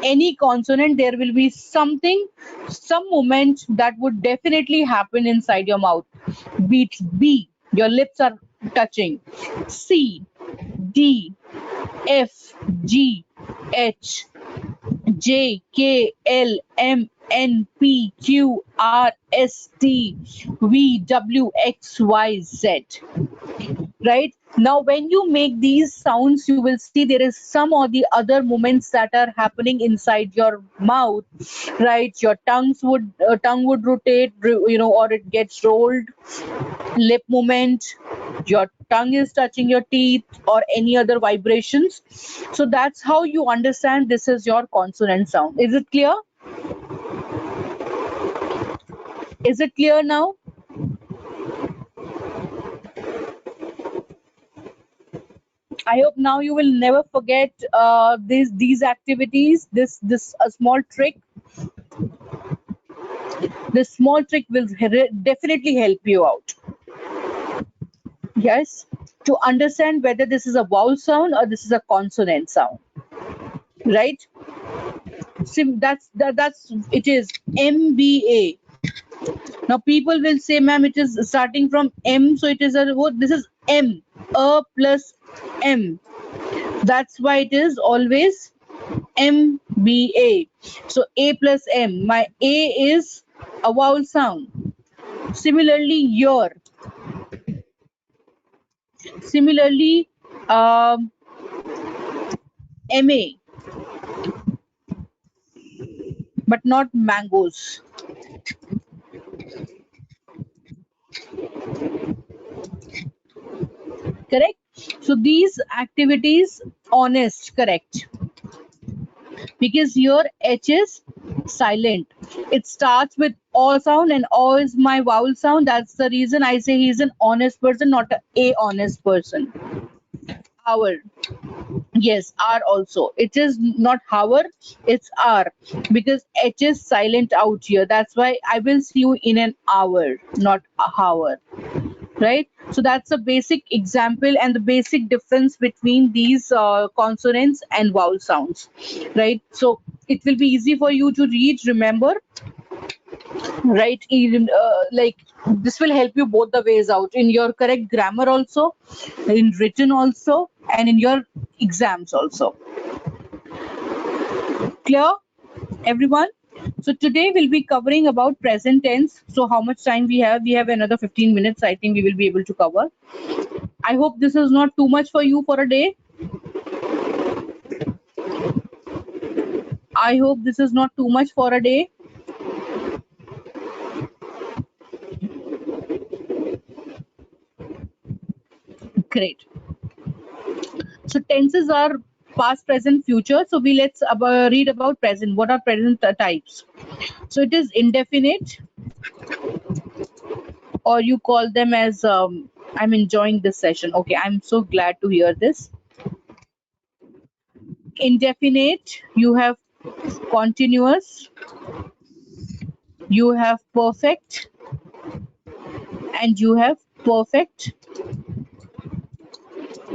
Any consonant, there will be something, some moment that would definitely happen inside your mouth. Beats B, your lips are touching. C, D, F, G, H, J, K, L, M, N, P, Q, R, S, T, V, W, X, Y, Z. Right now, when you make these sounds, you will see there is some or the other movements that are happening inside your mouth, right? Your tongue would rotate, or it gets rolled. Lip movement, your tongue is touching your teeth, or any other vibrations. So that's how you understand this is your consonant sound. Is it clear? Is it clear now? I hope now you will never forget these activities. This a small trick. This small trick will definitely help you out. Yes, to understand whether this is a vowel sound or this is a consonant sound, right? That's it is MBA. Now people will say, "Ma'am, it is starting from M, so it is a what? This is M, A plus M." That's why it is always MBA. So A plus M. My A is a vowel sound. Similarly, your. Similarly, um, MA, but not mangoes. Correct? So these activities, honest, correct. Because your H is silent. It starts with O sound, and O is my vowel sound. That's the reason I say he's an honest person, not a honest person. Our. Yes, R also. It is not hour, it's R. Because H is silent out here. That's why I will see you in an hour, not a hour. Right? So that's a basic example and the basic difference between these consonants and vowel sounds. Right? So it will be easy for you to read, remember, right? Even like this will help you both the ways out in your correct grammar also, in written also, and in your exams also. Clear, everyone? So today we'll be covering about present tense. So how much time we have? We have another 15 minutes. I think we will be able to cover. I hope this is not too much for you for a day. I hope this is not too much for a day. Great. So tenses are past, present, future. So let's read about present. What are present types? So it is indefinite, or you call them as I'm enjoying this session. Okay, I'm so glad to hear this. Indefinite, you have continuous, you have perfect, and you have perfect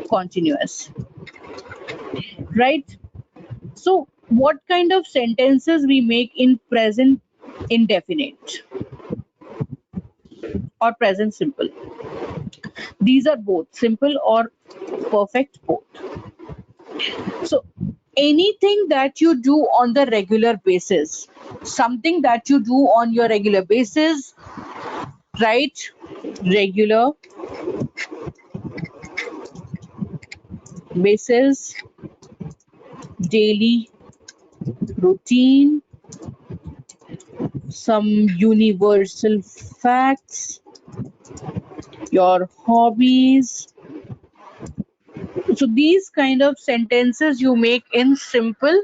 continuous, right? So What kind of sentences we make in present indefinite or present simple? These are both simple or perfect both. So anything that you do on the regular basis, something that you do on your regular basis, right? Regular basis, daily routine, some universal facts, your hobbies. So these kind of sentences you make in simple.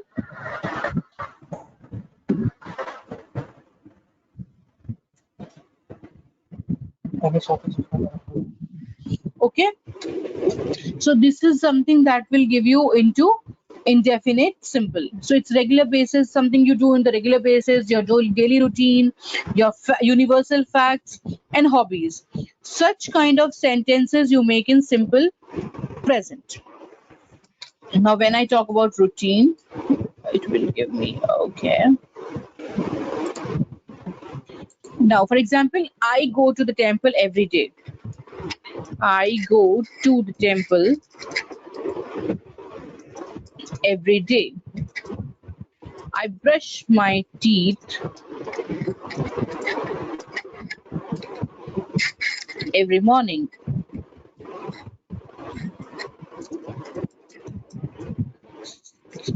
Okay, so this is something that will give you into indefinite simple. So it's regular basis, something you do in the regular basis, your daily routine, your universal facts and hobbies. Such kind of sentences you make in simple present. Now when I talk about routine, it will give me, okay, now for example, I go to the temple every day. I go to the temple every day. I brush my teeth every morning.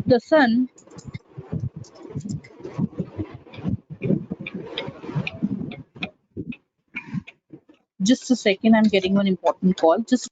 The sun, just a second, I'm getting one important call. Just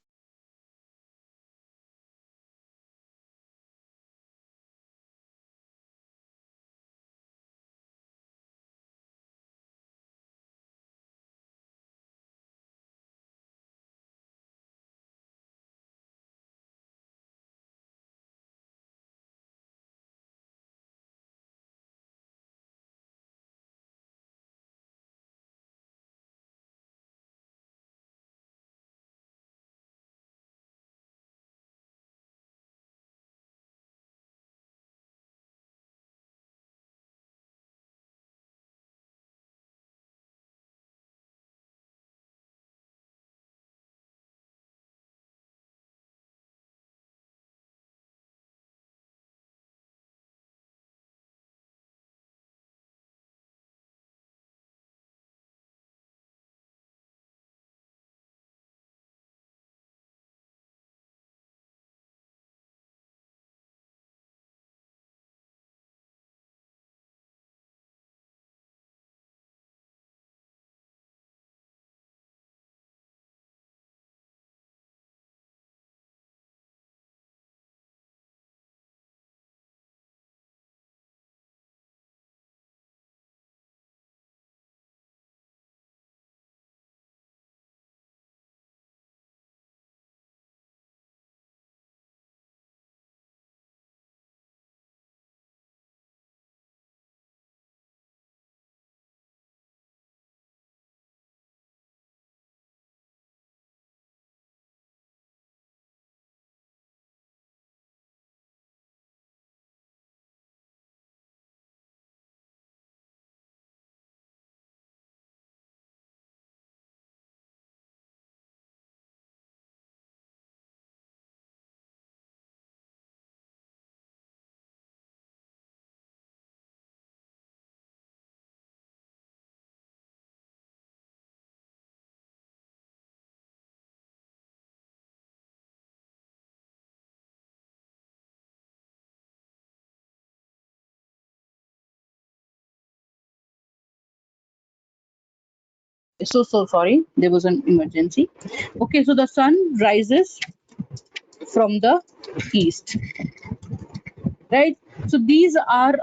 so sorry, there was an emergency. Okay, so the sun rises from the east, right? So these are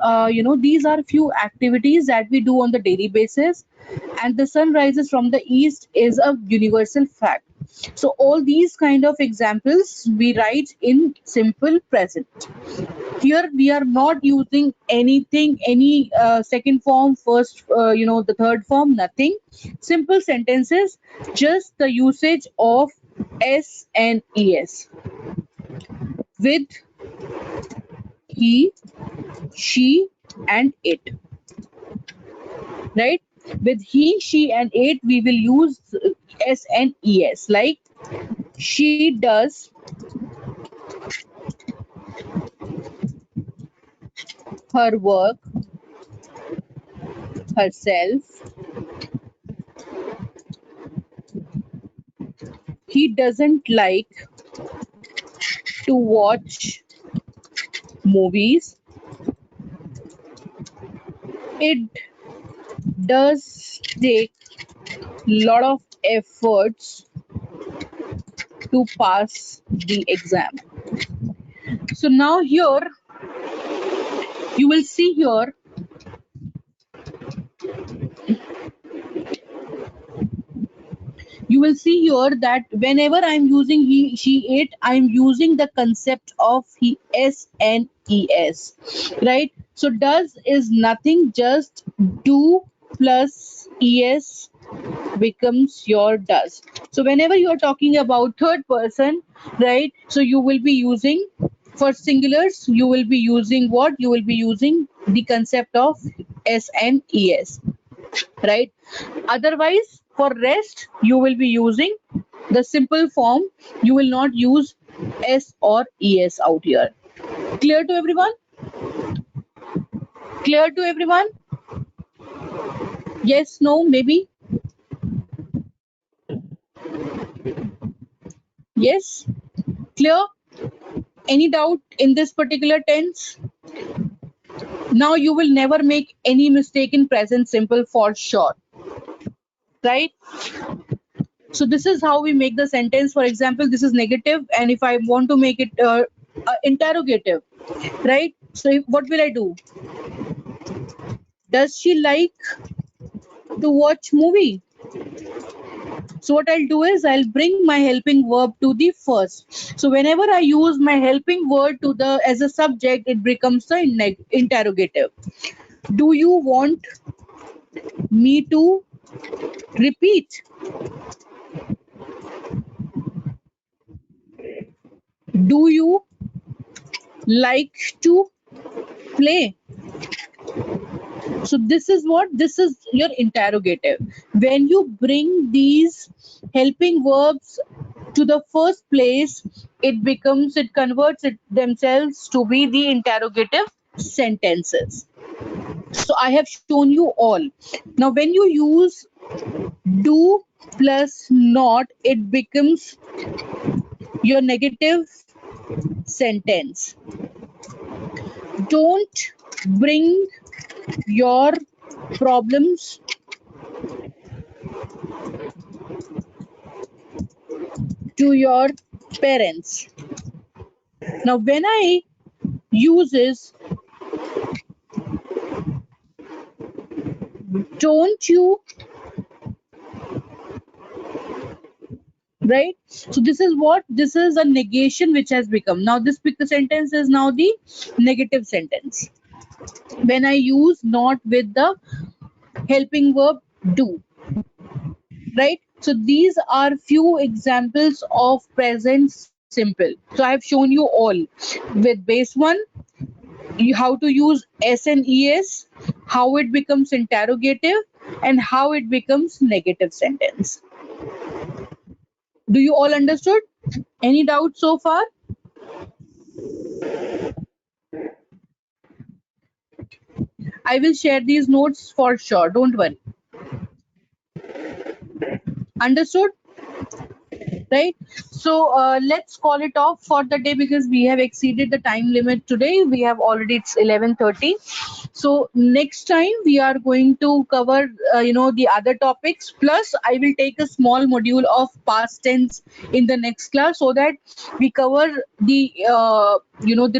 these are few activities that we do on the daily basis, and the sun rises from the east is a universal fact. So all these kind of examples we write in simple present. Here we are not using anything, any second form, first, the third form, nothing. Simple sentences, just the usage of s and es. With, he, she, and it. Right? With he, she, and it, we will use s and es. Like she does her work herself. He doesn't like to watch movies. It does take lot of efforts to pass the exam. So now here you will see here, that whenever I'm using he, she, it, I'm using the concept of he, s and es. Right? So does is nothing, just do plus es becomes your does. So whenever you are talking about third person, right, so you will be using, for singulars you will be using what, you will be using the concept of s and es, right? Otherwise for rest you will be using the simple form, you will not use s or es out here. Clear to everyone? Clear to everyone? Yes, no, maybe? Yes? Clear? Any doubt in this particular tense? Now you will never make any mistake in present simple for sure, right? So this is how we make the sentence. For example, this is negative, and if I want to make it interrogative, right? So what will I do? Does she like to watch movie? So what I'll do is I'll bring my helping verb to the first. So whenever I use my helping word to the as a subject, it becomes the interrogative. Do you want me to repeat? Do you like to play? So this is what, this is your interrogative. When you bring these helping verbs to the first place, it converts it themselves to be the interrogative sentences. So I have shown you all. Now when you use do plus not, it becomes your negative sentence. Don't bring your problems to your parents. Now when I uses don't you, right? So this is what, this is a negation which has become, now this sentence is now the negative sentence when I use not with the helping verb do, right? So these are few examples of present simple. So I have shown you all with base one, how to use s and es, how it becomes interrogative, and how it becomes negative sentence. Do you all understood? Any doubt so far? I will share these notes for sure, don't worry. Understood? Right? So let's call it off for the day because we have exceeded the time limit today. We have already, it's 11:30. So next time we are going to cover the other topics, plus I will take a small module of past tense in the next class so that we cover the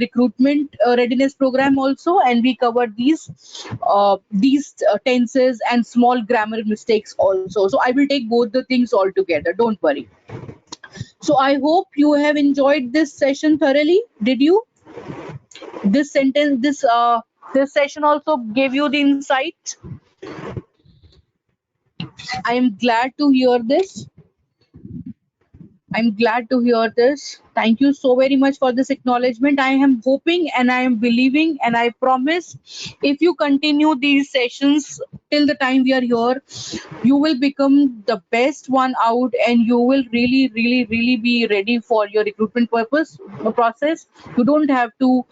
recruitment readiness program also, and we cover these tenses and small grammar mistakes also. So I will take both the things all together, don't worry. So I hope you have enjoyed this session thoroughly. Did you? This sentence, this session also gave you the insight. I am glad to hear this. I'm glad to hear this. Thank you so very much for this acknowledgement. I am hoping and I am believing, and I promise if you continue these sessions till the time we are here, you will become the best one out, and you will really, really, really be ready for your recruitment purpose process. You don't have to,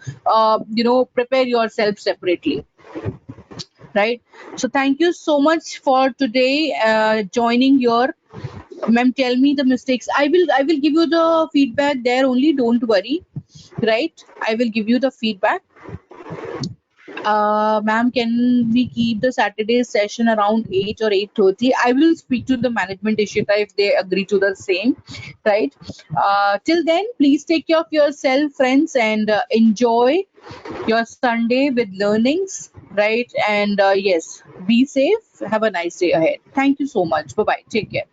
prepare yourself separately, right? So thank you so much for today joining here. Ma'am, tell me the mistakes. I will give you the feedback there only. Don't worry, right? I will give you the feedback. Ma'am, can we keep the Saturday session around 8 or 8:30? I will speak to the management Ishita if they agree to the same, right? Till then, please take care of yourself, friends, and enjoy your Sunday with learnings, right? And yes, be safe. Have a nice day ahead. Thank you so much. Bye bye. Take care.